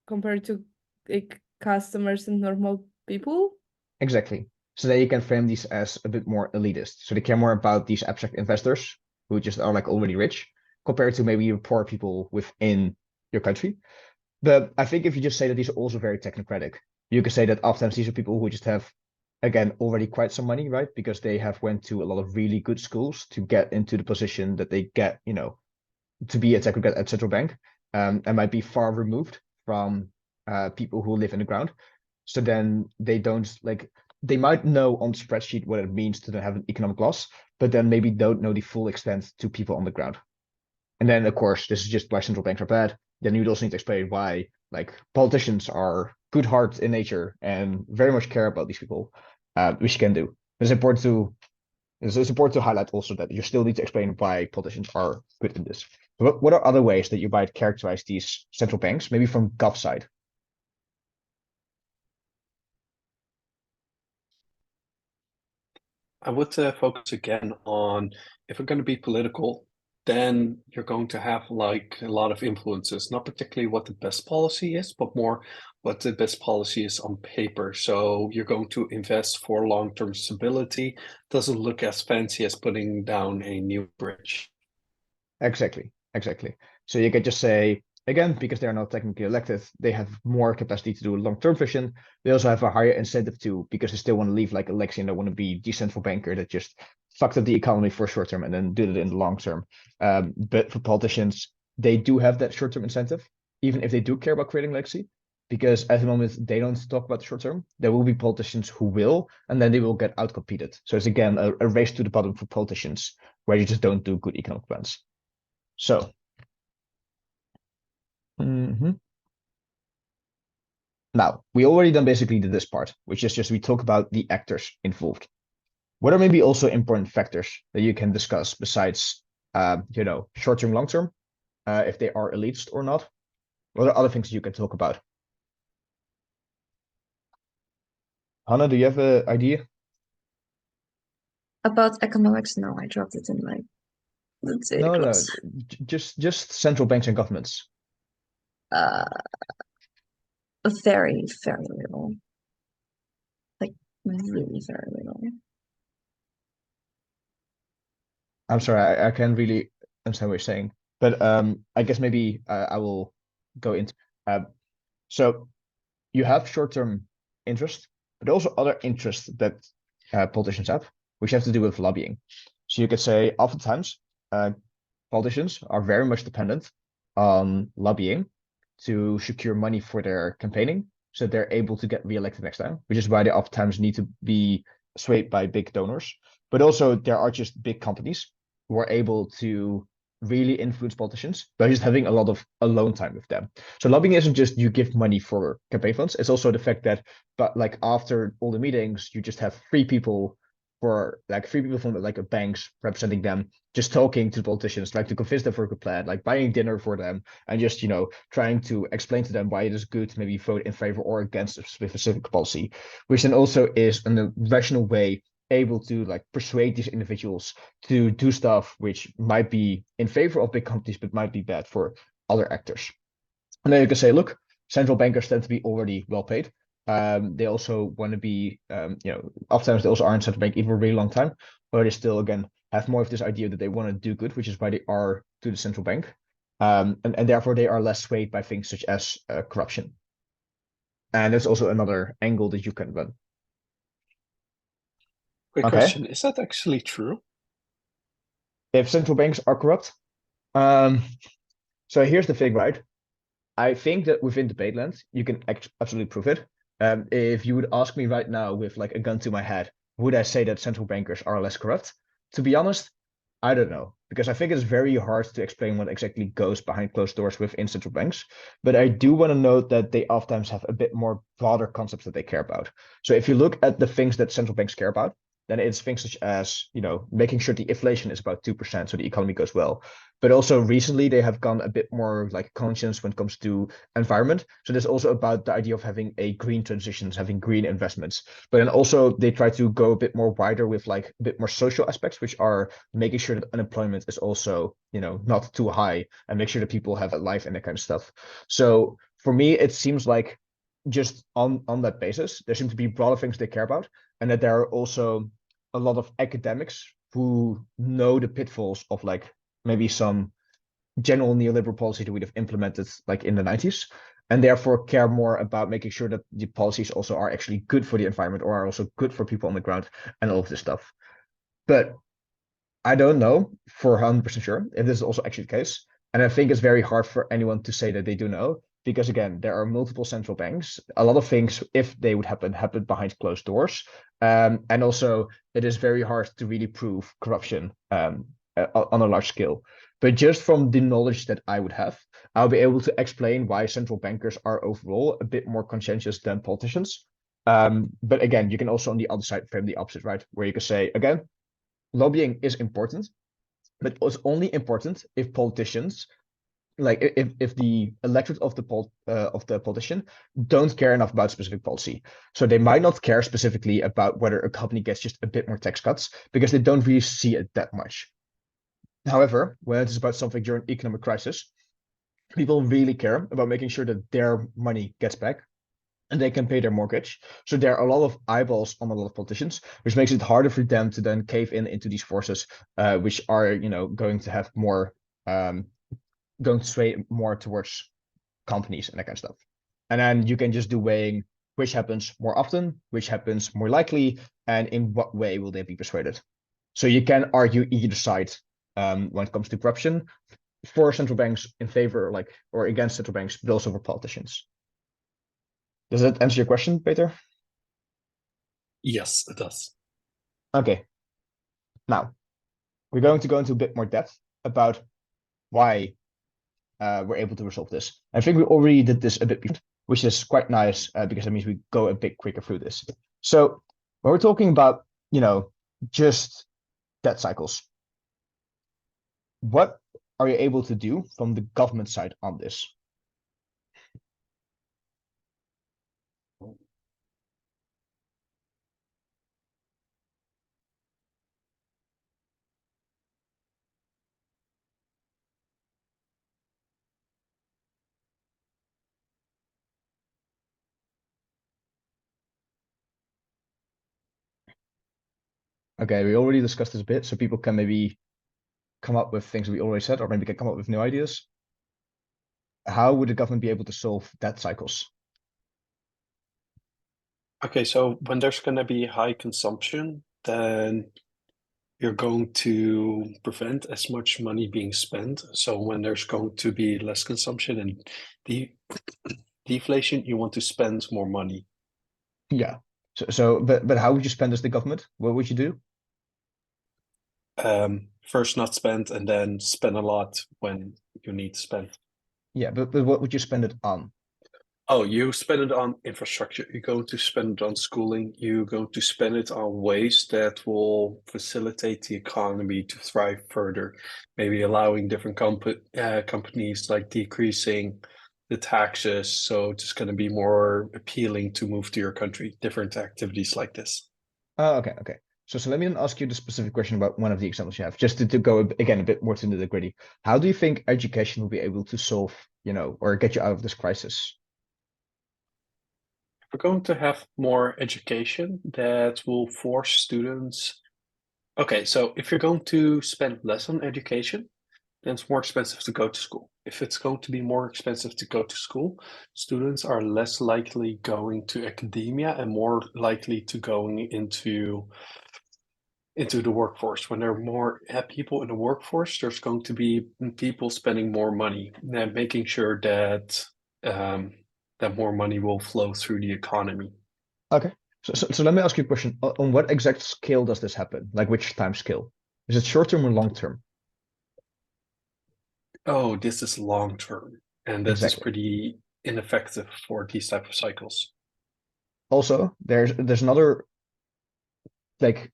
Compared to like customers and normal people. Exactly. So that you can frame these as a bit more elitist. So they care more about these abstract investors who just are like already rich, compared to maybe poor people within your country. But I think if you just say that these are also very technocratic, you can say that oftentimes these are people who just have, again, already quite some money, right? Because they have went to a lot of really good schools to get into the position that they get, to be a technocrat at central bank, and might be far removed from people who live in the ground. So then they don't they might know on spreadsheet what it means to have an economic loss, but then maybe don't know the full extent to people on the ground. And then, of course, this is just why central banks are bad. Then you'd also need to explain why like politicians are good hearts in nature and very much care about these people, which you can do. It's important to highlight also that you still need to explain why politicians are good in this. What are other ways that you might characterize these central banks, maybe from Gov side? I would focus again on, if we're going to be political, then you're going to have like a lot of influences, not particularly what the best policy is, but more what the best policy is on paper. So you're going to invest for long-term stability. Doesn't look as fancy as putting down a new bridge. Exactly. So you could just say, again, because they're not technically elected, they have more capacity to do long-term vision. They also have a higher incentive to, because they still want to leave like a legacy and they want to be the central banker that just fucked up the economy for short term and then did it in the long term. But for politicians, they do have that short-term incentive, even if they do care about creating legacy, because at the moment they don't talk about the short term. There will be politicians who will, and then they will get outcompeted. So it's again a race to the bottom for politicians, where you just don't do good economic plans. So, now we already done basically this part, which is just we talk about the actors involved. What are maybe also important factors that you can discuss besides, short term, long term, if they are elitist or not? What are other things you can talk about? Hannah, do you have an idea? About economics, no, I dropped it in my, let's say, No, class. just central banks and governments. Very, very little. Like, really very little. I'm sorry, I can't really understand what you're saying, but I guess maybe I will go into. So you have short-term interest, but also other interests that politicians have, which have to do with lobbying. So you could say oftentimes politicians are very much dependent on lobbying to secure money for their campaigning, so they're able to get reelected next time, which is why they oftentimes need to be swayed by big donors. But also there are just big companies who are able to really influence politicians by just having a lot of alone time with them. So lobbying isn't just you give money for campaign funds, it's also the fact that, but like after all the meetings, you just have three people from like a banks representing them, just talking to the politicians, trying to convince them for a good plan, like buying dinner for them, and just trying to explain to them why it is good to maybe vote in favor or against a specific policy, which then also is in a rational way able to like persuade these individuals to do stuff which might be in favor of big companies but might be bad for other actors. And then you can say, look, central bankers tend to be already well paid. They also want to be, oftentimes they also are in central bank even for a really long time, but they still, again, have more of this idea that they want to do good, which is why they are to the central bank. And therefore they are less swayed by things such as corruption. And there's also another angle that you can run. Quick Okay. question, is that actually true? If central banks are corrupt? So here's the thing, right? I think that within debate land, you can absolutely prove it. If you would ask me right now with like a gun to my head, would I say that central bankers are less corrupt? To be honest, I don't know, because I think it's very hard to explain what exactly goes behind closed doors within central banks. But I do want to note that they oftentimes have a bit more broader concepts that they care about. So if you look at the things that central banks care about, then it's things such as, making sure the inflation is about 2% so the economy goes well. But also recently they have gone a bit more like conscious when it comes to environment. So there's also about the idea of having a green transitions, having green investments. But then also they try to go a bit more wider with like a bit more social aspects, which are making sure that unemployment is also, not too high and make sure that people have a life and that kind of stuff. So for me, it seems like just on that basis, there seem to be broader things they care about, and that there are also a lot of academics who know the pitfalls of like maybe some general neoliberal policy that we'd have implemented like in the 90s, and therefore care more about making sure that the policies also are actually good for the environment or are also good for people on the ground and all of this stuff. But I don't know for 100% sure if this is also actually the case. And I think it's very hard for anyone to say that they do know, because again, there are multiple central banks. A lot of things, if they would happen behind closed doors. And also it is very hard to really prove corruption on a large scale. But just from the knowledge that I would have, I'll be able to explain why central bankers are overall a bit more conscientious than politicians. But again, you can also on the other side frame the opposite, right? Where you can say, again, lobbying is important, but it's only important if politicians, like if the electorate of the politician don't care enough about specific policy. So they might not care specifically about whether a company gets just a bit more tax cuts because they don't really see it that much. However, when it is about something during economic crisis, people really care about making sure that their money gets back and they can pay their mortgage. So there are a lot of eyeballs on a lot of politicians, which makes it harder for them to then cave in into these forces, which are, going to have more, going to sway more towards companies and that kind of stuff. And then you can just do weighing which happens more often, which happens more likely, and in what way will they be persuaded. So you can argue either side when it comes to corruption, for central banks in favor, or against central banks, but also for politicians. Does that answer your question, Peter? Yes, it does. Okay. Now, we're going to go into a bit more depth about why we're able to resolve this. I think we already did this a bit before, which is quite nice because that means we go a bit quicker through this. So when we're talking about, just debt cycles, what are you able to do from the government side on this? Okay, we already discussed this a bit, so people can maybe come up with things we already said, or maybe can come up with new ideas. How would the government be able to solve debt cycles? Okay, so when there's going to be high consumption, then you're going to prevent as much money being spent. So when there's going to be less consumption and deflation, you want to spend more money. Yeah. But how would you spend as the government? What would you do? First not spend and then spend a lot when you need to spend. Yeah, but what would you spend it on? Oh, you spend it on infrastructure. You're going to spend it on schooling. You're going to spend it on ways that will facilitate the economy to thrive further. Maybe allowing different companies, like decreasing the taxes, so it's going to be more appealing to move to your country. Different activities like this. Oh, okay. So let me then ask you the specific question about one of the examples you have, just to go again a bit more to the nitty-gritty. How do you think education will be able to solve, or get you out of this crisis? We're going to have more education that will force students. Okay, so if you're going to spend less on education, then it's more expensive to go to school. If it's going to be more expensive to go to school, students are less likely going to academia and more likely to going into the workforce. When there are more people in the workforce, there's going to be people spending more money and making sure that that more money will flow through the economy. Okay. So let me ask you a question. On what exact scale does this happen? Like which time scale? Is it short term or long term? Oh, this is long term, and that is Exactly. pretty ineffective for these type of cycles. Also, there's another like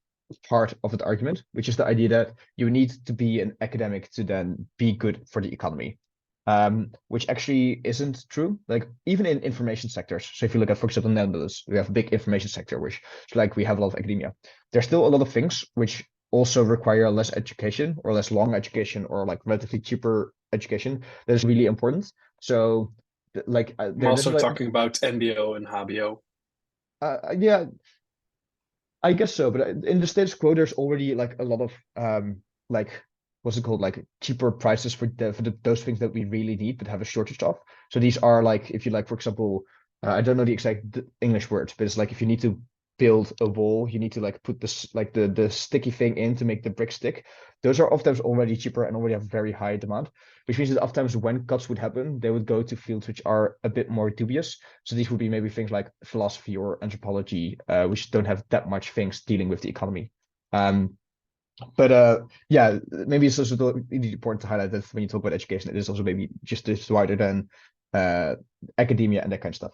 part of the argument, which is the idea that you need to be an academic to then be good for the economy, which actually isn't true. Like even in information sectors. So if you look at, for example, the Netherlands, we have a big information sector, which we have a lot of academia. There's still a lot of things which also require less education or less long education or like relatively cheaper education that is really important. So I'm also talking about MBO and HBO. Yeah, I guess so, but in the status quo, there's already like a lot of like what's it called, like cheaper prices for those things that we really need but have a shortage of. So these are like, if you like, for example, I don't know the exact English words, but it's like if you need to build a wall, you need to like put this like the sticky thing in to make the brick stick. Those are oftentimes already cheaper and already have very high demand, which means that oftentimes when cuts would happen, they would go to fields which are a bit more dubious. So these would be maybe things like philosophy or anthropology, which don't have that much things dealing with the economy. Um, But yeah, maybe it's also really important to highlight that when you talk about education, it is also maybe just wider than academia and that kind of stuff.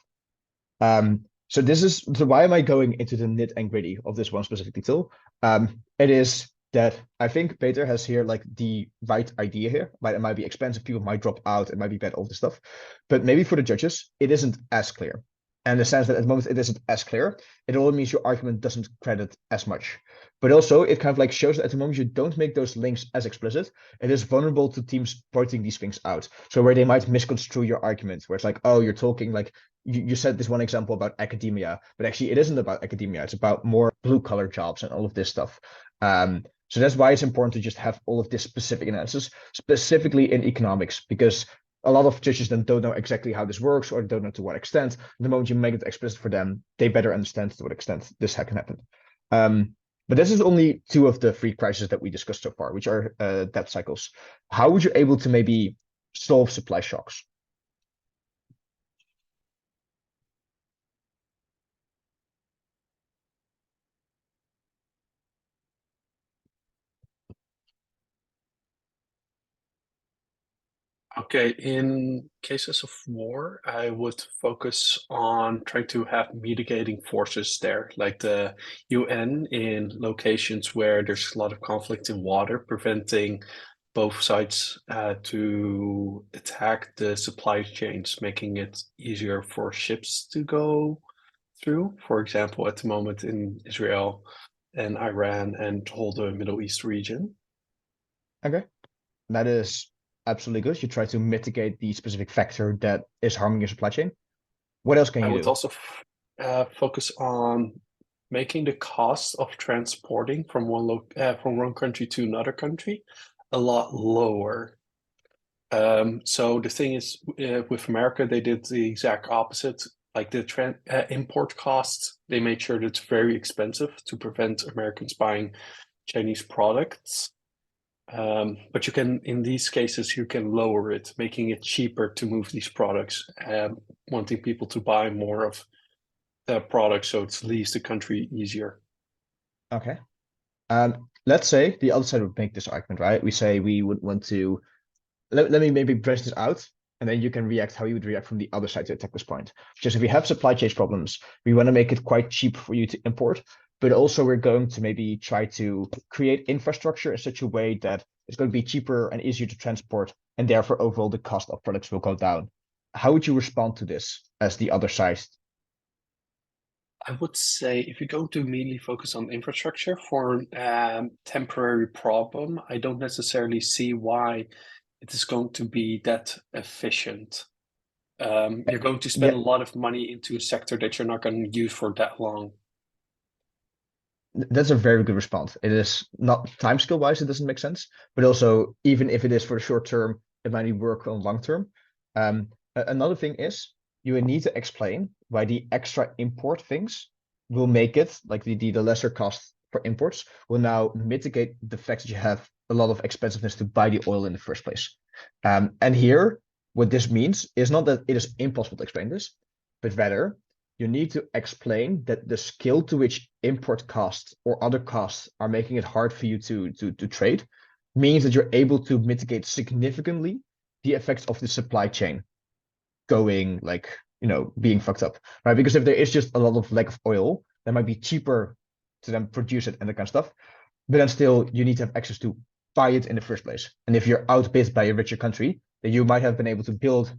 So why am I going into the nit and gritty of this one specific detail? It is that I think Peter has here like the right idea here. Right, it might be expensive, people might drop out, it might be bad, all this stuff. But maybe for the judges, it isn't as clear. And in the sense that at the moment it isn't as clear, it all means your argument doesn't credit as much. But also it kind of like shows that at the moment you don't make those links as explicit, it is vulnerable to teams pointing these things out. So where they might misconstrue your argument, where it's like, oh, you're talking like you said this one example about academia, but actually it isn't about academia. It's about more blue collar jobs and all of this stuff. So that's why it's important to just have all of this specific analysis, specifically in economics, because a lot of judges then don't know exactly how this works or don't know to what extent. The moment you make it explicit for them, they better understand to what extent this can happen. But this is only two of the three crises that we discussed so far, which are debt cycles. How would you able to maybe solve supply shocks? Okay, in cases of war, I would focus on trying to have mitigating forces there, like the UN in locations where there's a lot of conflict in water, preventing both sides to attack the supply chains, making it easier for ships to go through. For example, at the moment in Israel and Iran and all the Middle East region. Okay, that is absolutely good. You try to mitigate the specific factor that is harming your supply chain. What else can I you would do? also focus on making the cost of transporting from one country to another country a lot lower. So the thing is, with America, they did the exact opposite. Like the import costs, they made sure that it's very expensive to prevent Americans buying Chinese products. But you can, in these cases, you can lower it, making it cheaper to move these products, wanting people to buy more of the product so it leaves the country easier. Okay. Let's say the other side would make this argument, right? We say we would want to let me maybe branch this out, and then you can react how you would react from the other side to attack this point. Just if we have supply chain problems, we want to make it quite cheap for you to import, but also we're going to maybe try to create infrastructure in such a way that it's going to be cheaper and easier to transport, and therefore overall the cost of products will go down. How would you respond to this as the other side? I would say if you go to immediately focus on infrastructure for temporary problem, I don't necessarily see why it is going to be that efficient. You're going to spend Yeah, a lot of money into a sector that you're not going to use for that long. that's a very good response. It is not time scale wise, it doesn't make sense, but also even if it is for the short term, it might work on long term. Another thing is you will need to explain why the extra import things will make it like the lesser cost for imports will now mitigate the fact that you have a lot of expensiveness to buy the oil in the first place. And here, what this means is not that it is impossible to explain this, but rather you need to explain that the scale to which import costs or other costs are making it hard for you to trade means that you're able to mitigate significantly the effects of the supply chain going like being fucked up, right? Because if there is just a lot of lack of oil, that might be cheaper to then produce it and that kind of stuff, but then still you need to have access to buy it in the first place. And if you're outbid by a richer country, then you might have been able to build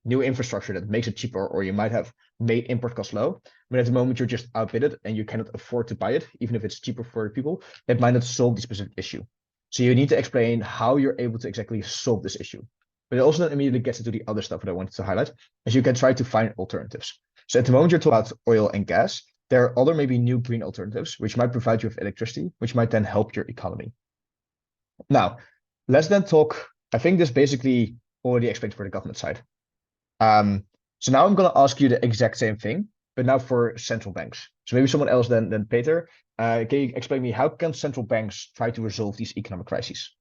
new infrastructure that makes it cheaper, or you might have made import costs low. But at the moment you're just outbidded and you cannot afford to buy it, even if it's cheaper for people, it might not solve the specific issue. So you need to explain how you're able to exactly solve this issue. But it also then immediately gets into the other stuff that I wanted to highlight, is you can try to find alternatives. So at the moment you're talking about oil and gas, there are other maybe new green alternatives which might provide you with electricity, which might then help your economy. Now, let's then talk. I think this basically already explained for the government side. So now I'm going to ask you the exact same thing, but now for central banks. So maybe someone else than Peter. Can you explain me how can central banks try to resolve these economic crises?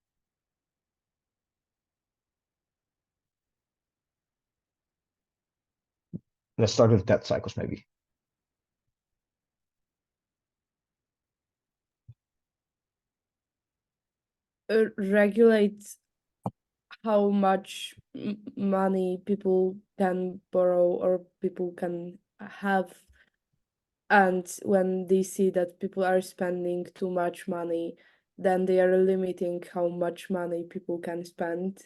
Let's start with debt cycles, maybe. regulate how much money people can borrow or people can have. And when they see that people are spending too much money, then they are limiting how much money people can spend.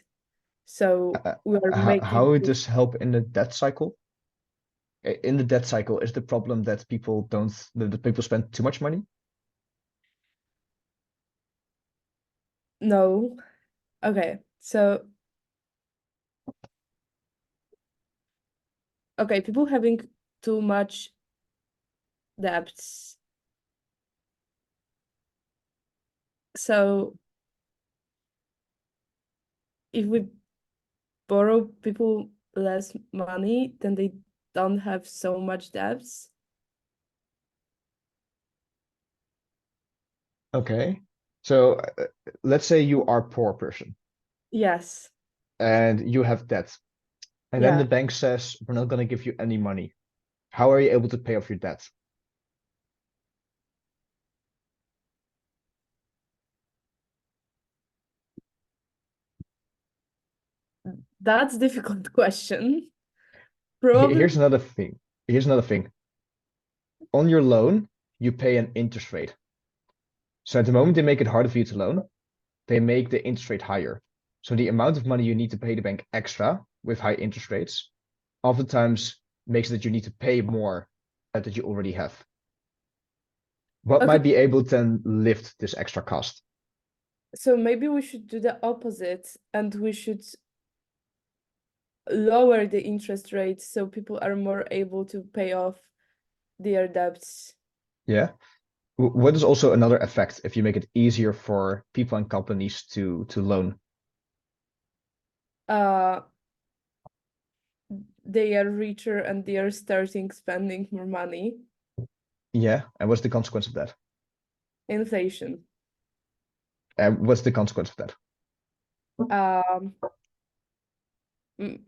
So we are How making would it this help in the debt cycle? In the debt cycle, is the problem that people don't, that people spend too much money? no. Okay, so people having too much debts. So if we borrow people less money, then they don't have so much debts. Okay. So let's say you are a poor person Yes. and you have debt. And then Yeah. the bank says, we're not going to give you any money. How are you able to pay off your debt? That's a difficult question. Probably Here's another thing. Here's another thing. On your loan, you pay an interest rate. So at the moment they make it harder for you to loan, they make the interest rate higher. So the amount of money you need to pay the bank extra with high interest rates oftentimes makes it that you need to pay more that you already have. What okay. might be able to then lift this extra cost? So maybe we should do the opposite and we should lower the interest rate so people are more able to pay off their debts. Yeah. What is also another effect if you make it easier for people and companies to loan? They are richer and they are starting spending more money. Yeah. And what's the consequence of that? Inflation. And what's the consequence of that? Um,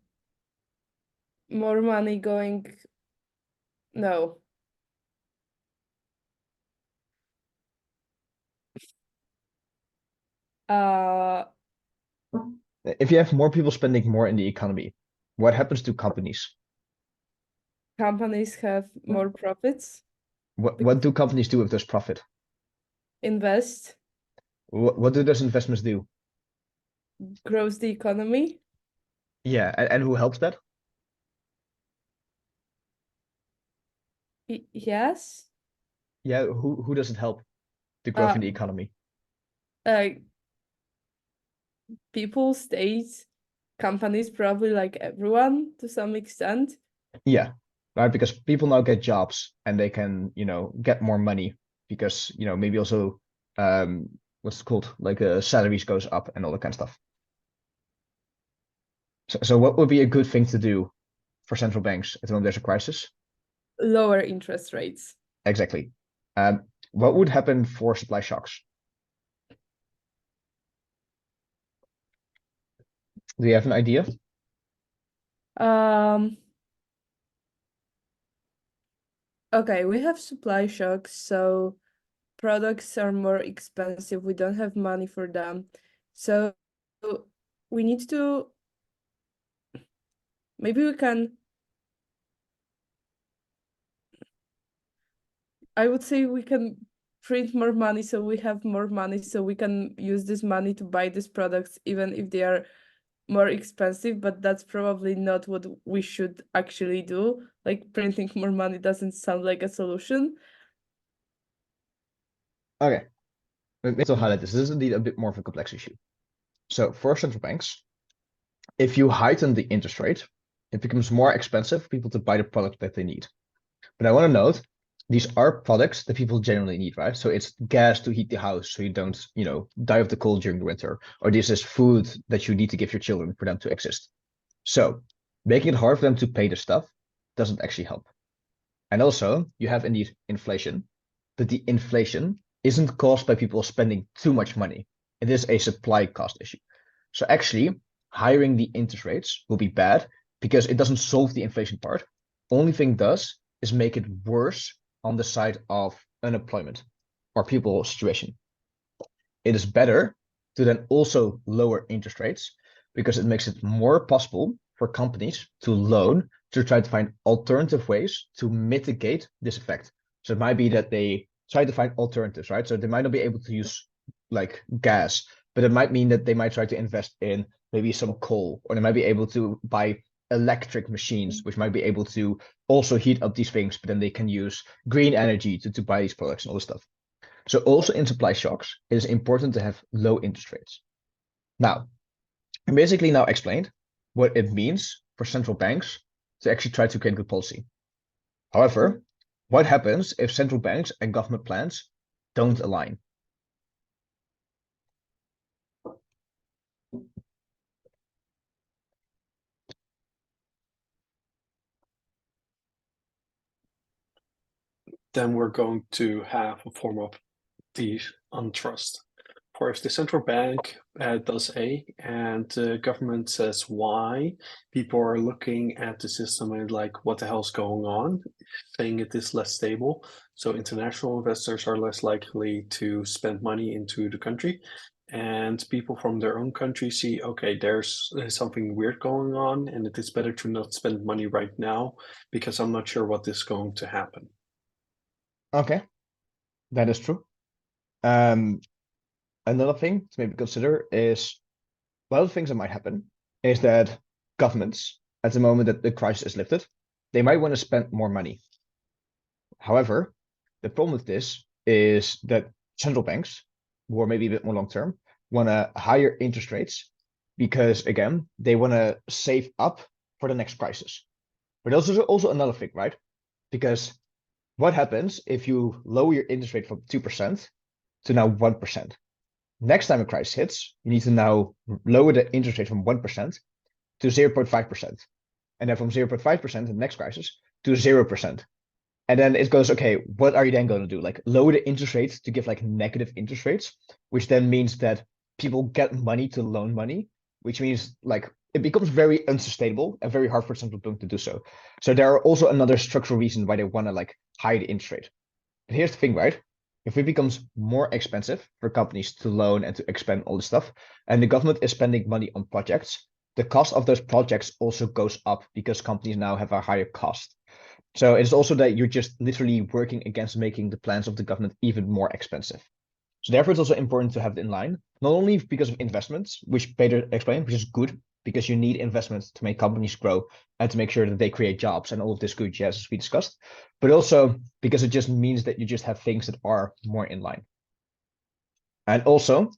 more money going. No. If you have more people spending more in the economy, what happens to companies? Companies have more profits. What do companies do with this profit? Invest. What do those investments do? Grows the economy. Yeah, and who helps that? Yes. Yeah, who does it help? The growth in the economy. People, states, companies, probably like everyone to some extent. Yeah, right. Because people now get jobs and they can, get more money because, maybe also, what's it called? Like salaries goes up and all that kind of stuff. So what would be a good thing to do for central banks at the moment there's a crisis? Lower interest rates. Exactly. What would happen for supply shocks? Do you have an idea? Okay, we have supply shocks, so products are more expensive. We don't have money for them. So we need to, maybe we can, I would say we can print more money so we have more money so we can use this money to buy these products even if they are more expensive, but that's probably not what we should actually do. Like printing more money doesn't sound like a solution. Okay. Let's highlight this. This is indeed a bit more of a complex issue. So for central banks, if you heighten the interest rate, it becomes more expensive for people to buy the product that they need. But I want to note, these are products that people generally need, right? So it's gas to heat the house so you don't, die of the cold during the winter, or this is food that you need to give your children for them to exist. So making it hard for them to pay the stuff doesn't actually help. And also, you have indeed inflation, but the inflation isn't caused by people spending too much money. It is a supply cost issue. So actually, hiring the interest rates will be bad because it doesn't solve the inflation part. Only thing it does is make it worse on the side of unemployment or people's situation. It is better to then also lower interest rates, because it makes it more possible for companies to loan to try to find alternative ways to mitigate this effect. So it might be that they try to find alternatives, right? So they might not be able to use like gas, but it might mean that they might try to invest in maybe some coal, or they might be able to buy electric machines, which might be able to also heat up these things, but then they can use green energy to buy these products and all this stuff. So also in supply shocks, it is important to have low interest rates. Now, I basically now explained what it means for central banks to actually try to create good policy. However, what happens if central banks and government plans don't align? Then we're going to have a form of distrust. For if the central bank does A and the government says Y, people are looking at the system and like, what the hell's going on? Saying it is less stable. So international investors are less likely to spend money into the country. And people from their own country see, okay, there's something weird going on, and it is better to not spend money right now because I'm not sure what is going to happen. Okay, that is true. Another thing to maybe consider is one of the things that might happen is that governments, at the moment that the crisis is lifted, they might want to spend more money. However, the problem with this is that central banks, who are maybe a bit more long term, want to higher interest rates because, again, they want to save up for the next crisis. But also another thing, right? Because what happens if you lower your interest rate from 2% to now 1%? Next time a crisis hits, you need to now lower the interest rate from 1% to 0.5%. And then from 0.5% in the next crisis to 0%. And then it goes, okay, what are you then going to do? Like lower the interest rates to give like negative interest rates, which then means that people get money to loan money, which means like it becomes very unsustainable and very hard for central bank to do so. So there are also another structural reason why they want to like high the interest rate. But here's the thing, right? If it becomes more expensive for companies to loan and to expand all this stuff, and the government is spending money on projects, the cost of those projects also goes up because companies now have a higher cost. So it's also that you're just literally working against making the plans of the government even more expensive. So therefore, it's also important to have it in line, not only because of investments, which Peter explained, which is good because you need investments to make companies grow and to make sure that they create jobs and all of this good jazz as we discussed, but also because it just means that you just have things that are more in line. And also,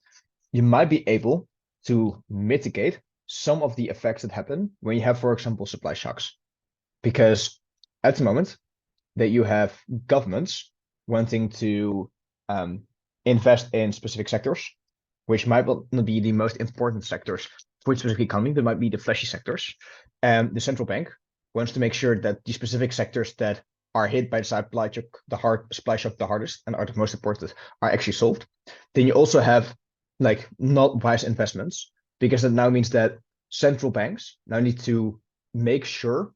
you might be able to mitigate some of the effects that happen when you have, for example, supply shocks. Because at the moment that you have governments wanting to invest in specific sectors, which might not be the most important sectors for a specific economy, but might be the flashy sectors. And the central bank wants to make sure that the specific sectors that are hit by the supply shock the hardest and are the most important are actually solved. Then you also have like not wise investments, because that now means that central banks now need to make sure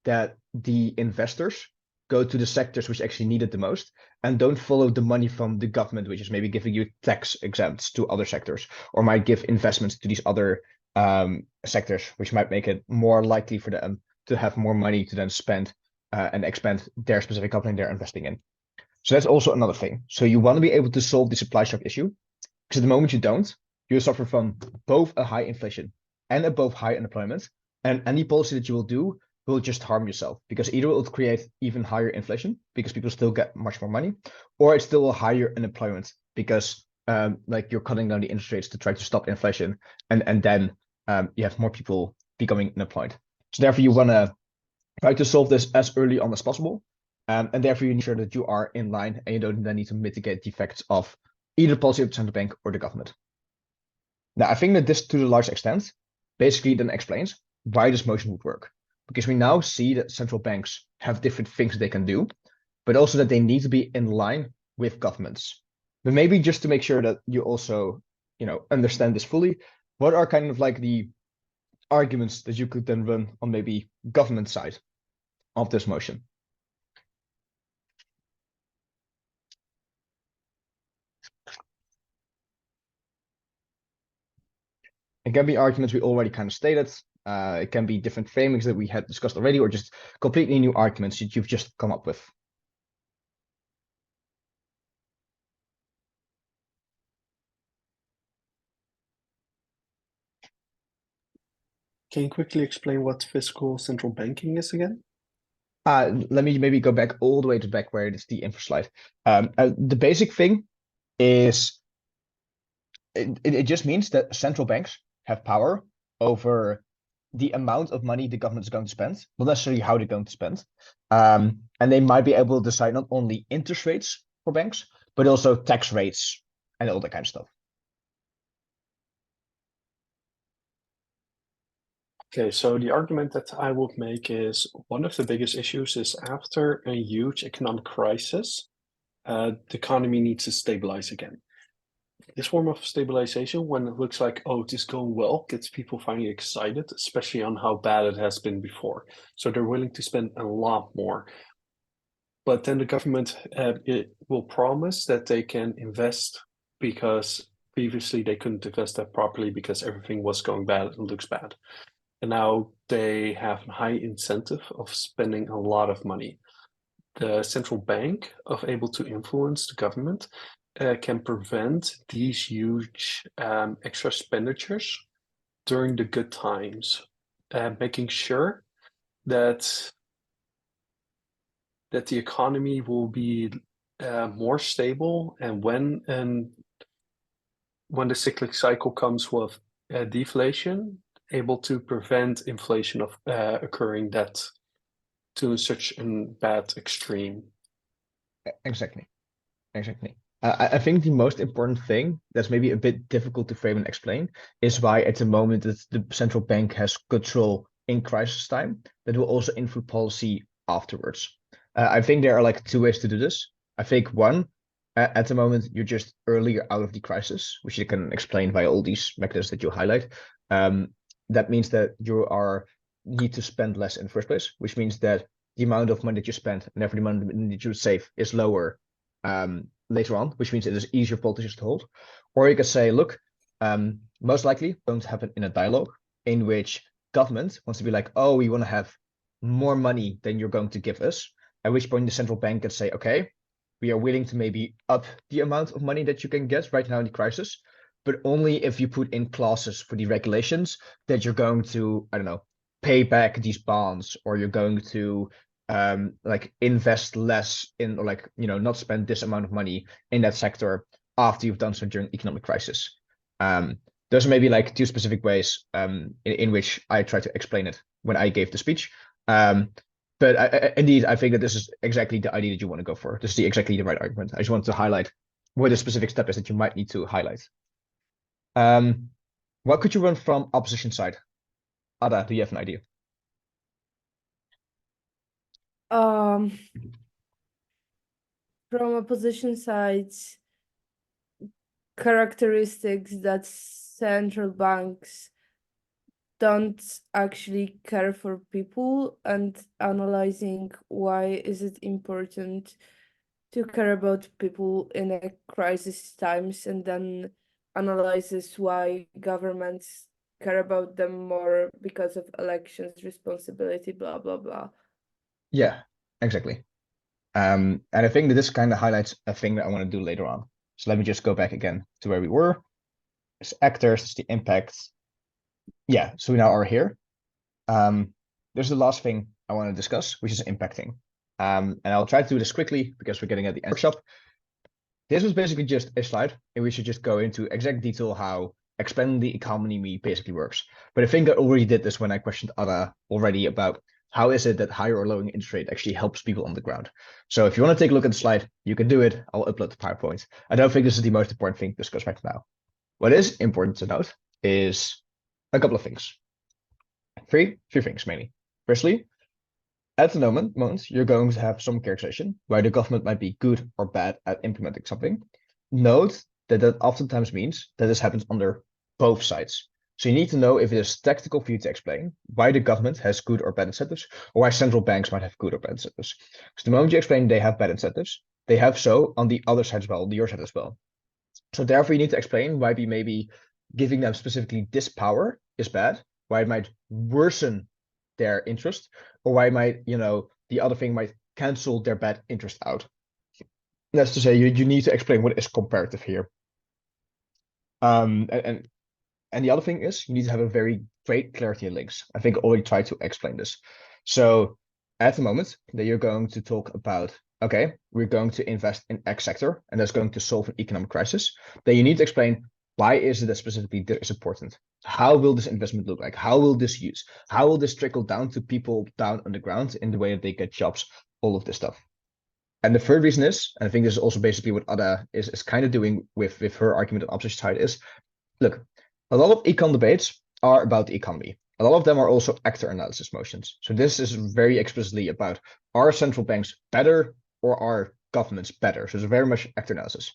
that the investors go to the sectors which actually need it the most and don't follow the money from the government, which is maybe giving you tax exempts to other sectors, or might give investments to these other sectors, which might make it more likely for them to have more money to then spend and expand their specific company they're investing in. So that's also another thing. So you want to be able to solve the supply shock issue, because at the moment you don't, you suffer from both a high inflation and above high unemployment. And any policy that you will do will just harm yourself, because either it will create even higher inflation because people still get much more money, or it's still a higher unemployment because like you're cutting down the interest rates to try to stop inflation, and then you have more people becoming unemployed. So therefore you want to try to solve this as early on as possible, and therefore you need to ensure that you are in line and you don't then need to mitigate the effects of either policy of the central bank or the government. Now, I think that this, to a large extent, basically then explains why this motion would work. Because we now see that central banks have different things they can do, but also that they need to be in line with governments. But maybe just to make sure that you also, understand this fully, what are kind of like the arguments that you could then run on maybe government side of this motion? It can be arguments we already kind of stated. It can be different framings that we had discussed already, or just completely new arguments that you've just come up with. Can you quickly explain what fiscal central banking is again? Let me maybe go back all the way to back where it is the info slide. The basic thing is it just means that central banks have power over the amount of money the government is going to spend, not necessarily how they're going to spend. And they might be able to decide not only interest rates for banks, but also tax rates and all that kind of stuff. Okay, so the argument that I would make is one of the biggest issues is after a huge economic crisis, the economy needs to stabilize again. This form of stabilization, when it looks like, oh, it is going well, gets people finally excited, especially on how bad it has been before. So they're willing to spend a lot more. But then the government it will promise that they can invest because previously they couldn't invest that properly because everything was going bad and looks bad. And now they have a high incentive of spending a lot of money. The central bank of able to influence the government can prevent these huge extra expenditures during the good times, making sure that the economy will be more stable, and when the cyclic cycle comes with deflation, able to prevent inflation of occurring that to such a bad extreme. Exactly. I think the most important thing that's maybe a bit difficult to frame and explain is why at the moment that the central bank has control in crisis time that will also influence policy afterwards. I think there are like two ways to do this. I think one, at the moment you're just earlier out of the crisis, which you can explain by all these mechanisms that you highlight. That means that you need to spend less in the first place, which means that the amount of money that you spend and every amount that you save is lower later on, which means it is easier for politicians to hold. Or you could say, look, most likely don't happen in a dialogue in which government wants to be like, oh, we want to have more money than you're going to give us, at which point the central bank can say, okay, we are willing to maybe up the amount of money that you can get right now in the crisis, but only if you put in clauses for the regulations that you're going to, I don't know, pay back these bonds, or you're going to like invest less in, or like, you know, not spend this amount of money in that sector after you've done so during economic crisis. Those are maybe like two specific ways in which I try to explain it when I gave the speech. But indeed, I think that this is exactly the idea that you want to go for. This is exactly the right argument. I just want to highlight where the specific step is that you might need to highlight. What could you run from opposition side? Ada, do you have an idea? From opposition sides, characteristics that central banks don't actually care for people, and analyzing why is it important to care about people in a crisis times, and then analyzes why governments care about them more because of elections, responsibility, blah blah blah. Yeah, exactly. And I think that this kind of highlights a thing that I want to do later on. So let me just go back again to where we were. It's actors, it's the impact. Yeah, so we now are here. There's the last thing I want to discuss, which is impacting. And I'll try to do this quickly because we're getting at the end of the workshop. This was basically just a slide, and we should just go into exact detail how expanding the economy basically works. But I think I already did this when I questioned Ada already about how is it that higher or lowering interest rate actually helps people on the ground. So if you want to take a look at the slide, you can do it. I'll upload the PowerPoint. I don't think this is the most important thing to discuss right now. What is important to note is a couple of things. Three things mainly. Firstly, at the moment, you're going to have some characterization where the government might be good or bad at implementing something. Note that that oftentimes means that this happens under both sides. So you need to know if it is tactical for you to explain why the government has good or bad incentives, or why central banks might have good or bad incentives. Because the moment you explain they have bad incentives, they have so on the other side as well, on your side as well. So therefore, you need to explain why we maybe giving them specifically this power is bad, why it might worsen their interest, or why it might, the other thing might cancel their bad interest out. That's to say, you need to explain what is comparative here. And the other thing is you need to have a very great clarity in links. I think I already tried to explain this. So at the moment that you're going to talk about, okay, we're going to invest in X sector, and that's going to solve an economic crisis, then you need to explain why is it that specifically this is important? How will this investment look like? How will this use? How will this trickle down to people down on the ground in the way that they get jobs? All of this stuff. And the third reason is, and I think this is also basically what Ada is kind of doing with her argument on opposite side is, look, a lot of econ debates are about the economy. A lot of them are also actor analysis motions. So this is very explicitly about, are central banks better or are governments better? So it's very much actor analysis.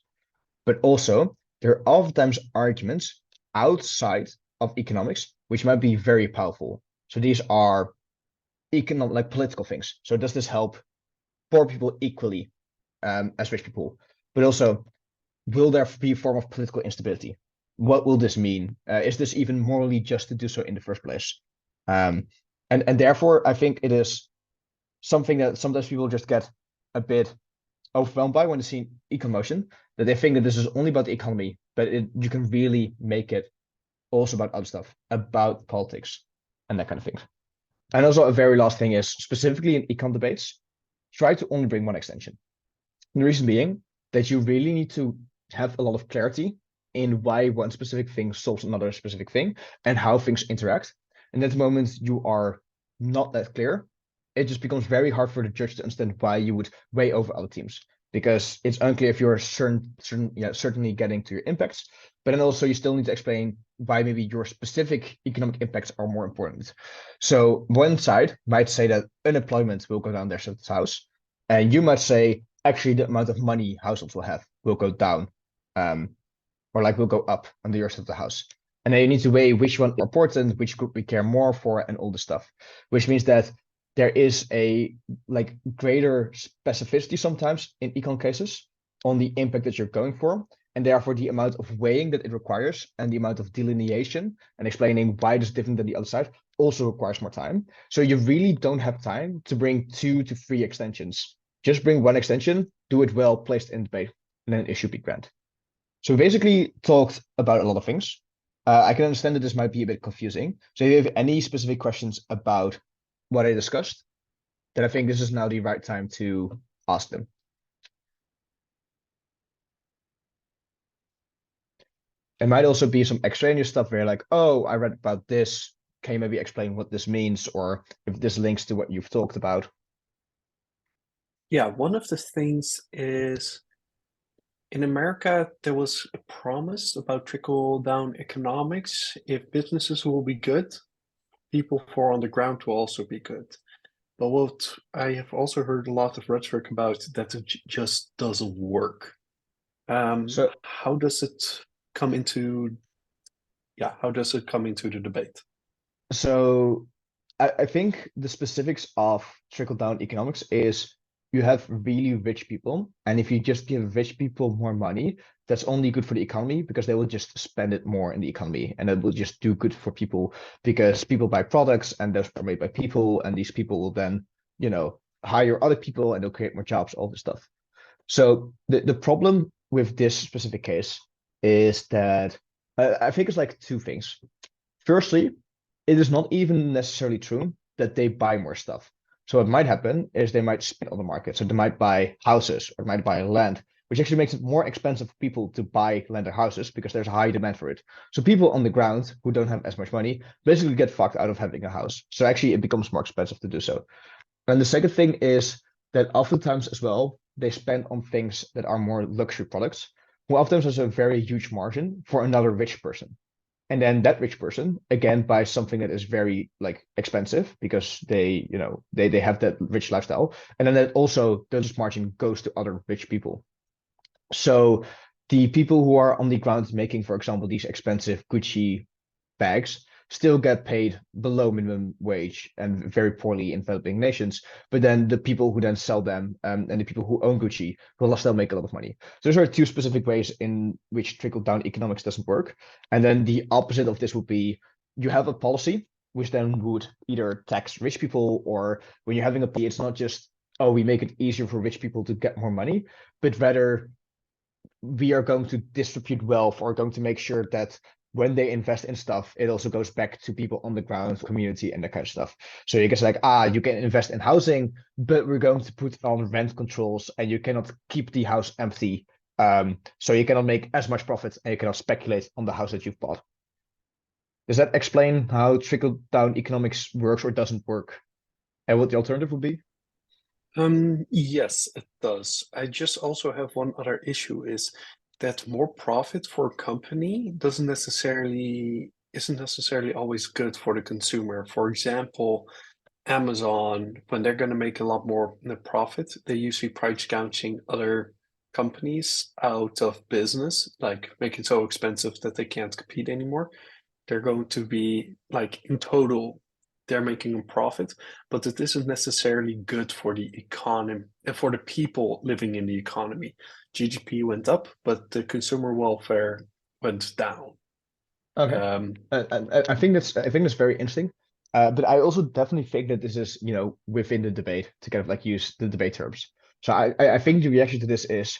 But also, there are oftentimes arguments outside of economics, which might be very powerful. So these are economic, like political things. So does this help poor people equally as rich people? But also, will there be a form of political instability? What will this mean? Is this even morally just to do so in the first place? And therefore, I think it is something that sometimes people just get a bit overwhelmed by when they see econ motion, that they think that this is only about the economy, but you can really make it also about other stuff, about politics and that kind of thing. And also a very last thing is, specifically in econ debates, try to only bring one extension. And the reason being that you really need to have a lot of clarity in why one specific thing solves another specific thing and how things interact. And at the moment you are not that clear, it just becomes very hard for the judge to understand why you would weigh over other teams, because it's unclear if you're certainly getting to your impacts, but then also you still need to explain why maybe your specific economic impacts are more important. So one side might say that unemployment will go down their house, and you might say actually the amount of money households will have will go down, or like will go up on the rest of the house. And then you need to weigh which one is important, which group we care more for, and all this stuff, which means that there is a greater specificity sometimes in econ cases on the impact that you're going for, and therefore the amount of weighing that it requires and the amount of delineation and explaining why it is different than the other side also requires more time. So you really don't have time to bring 2 to 3 extensions. Just bring one extension, do it well, placed in debate, and then it should be grand. So we basically talked about a lot of things. I can understand that this might be a bit confusing. So if you have any specific questions about what I discussed, then I think this is now the right time to ask them. It might also be some extraneous stuff where like, oh, I read about this. Can you maybe explain what this means, or if this links to what you've talked about? Yeah, one of the things is in America, there was a promise about trickle-down economics. If businesses will be good, people for on the ground will also be good. But what I have also heard a lot of rhetoric about that it just doesn't work. So how does it come into the debate? So I think the specifics of trickle-down economics is you have really rich people, and if you just give rich people more money, that's only good for the economy because they will just spend it more in the economy, and it will just do good for people because people buy products and those are made by people, and these people will then, hire other people and they'll create more jobs, all this stuff. So the problem with this specific case is that I think it's like 2 things. Firstly, it is not even necessarily true that they buy more stuff. So what might happen is they might spend on the market. So they might buy houses or might buy land, which actually makes it more expensive for people to buy land or houses because there's a high demand for it. So people on the ground who don't have as much money basically get fucked out of having a house. So actually it becomes more expensive to do so. And the second thing is that oftentimes as well, they spend on things that are more luxury products, who oftentimes has a very huge margin for another rich person. And then that rich person again buys something that is very expensive because they have that rich lifestyle, and then that also this margin goes to other rich people. So the people who are on the ground making, for example, these expensive Gucci bags, still get paid below minimum wage and very poorly in developing nations. But then the people who then sell them and the people who own Gucci will still make a lot of money. So those are two specific ways in which trickle-down economics doesn't work. And then the opposite of this would be you have a policy which then would either tax rich people, or when you're having a policy, it's not just, oh, we make it easier for rich people to get more money, but rather we are going to distribute wealth, or going to make sure that when they invest in stuff, it also goes back to people on the ground, community, and that kind of stuff. So you can say like, you can invest in housing, but we're going to put on rent controls, and you cannot keep the house empty. So you cannot make as much profit, and you cannot speculate on the house that you've bought. Does that explain how trickle-down economics works or doesn't work, and what the alternative would be? Yes, it does. I just also have one other issue, is that more profit for a company isn't necessarily always good for the consumer. For example, Amazon, when they're going to make a lot more profit, they usually price gouging other companies out of business, like make it so expensive that they can't compete anymore. They're going to be like, in total, they're making a profit, but that isn't necessarily good for the economy and for the people living in the economy. GDP went up, but the consumer welfare went down. Okay. I think that's very interesting. But I also definitely think that this is, within the debate, to kind of like use the debate terms. So I think the reaction to this is,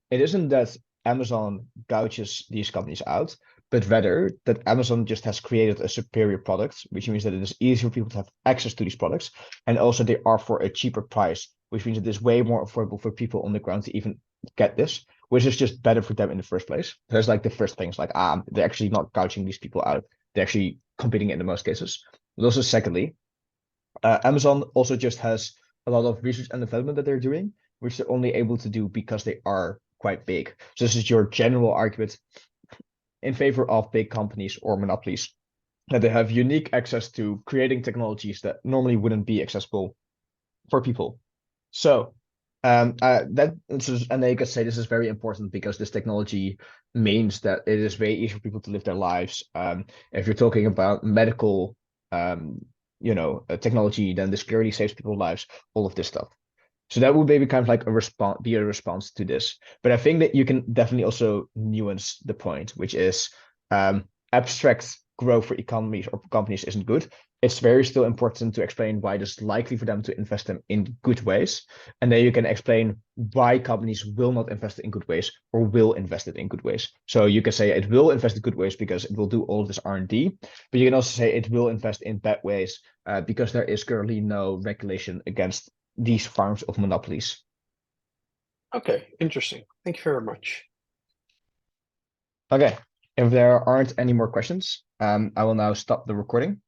it isn't that Amazon gouges these companies out, but rather that Amazon just has created a superior product, which means that it is easier for people to have access to these products. And also they are for a cheaper price, which means it is way more affordable for people on the ground to even get this, which is just better for them in the first place. That's like the first thing. It's like, they're actually not gouging these people out. They're actually competing in the most cases. But also secondly, Amazon also just has a lot of research and development that they're doing, which they're only able to do because they are quite big. So this is your general argument in favor of big companies or monopolies, that they have unique access to creating technologies that normally wouldn't be accessible for people. So and they could say this is very important because this technology means that it is very easy for people to live their lives. If you're talking about medical, technology, then this clearly saves people's lives. All of this stuff. So that would maybe kind of like a response to this. But I think that you can definitely also nuance the point, which is abstract growth for economies or companies isn't good. It's very still important to explain why it is likely for them to invest them in good ways. And then you can explain why companies will not invest in good ways or will invest it in good ways. So you can say it will invest in good ways because it will do all of this R&D, but you can also say it will invest in bad ways because there is currently no regulation against these forms of monopolies. Okay, interesting. Thank you very much. Okay, if there aren't any more questions, I will now stop the recording.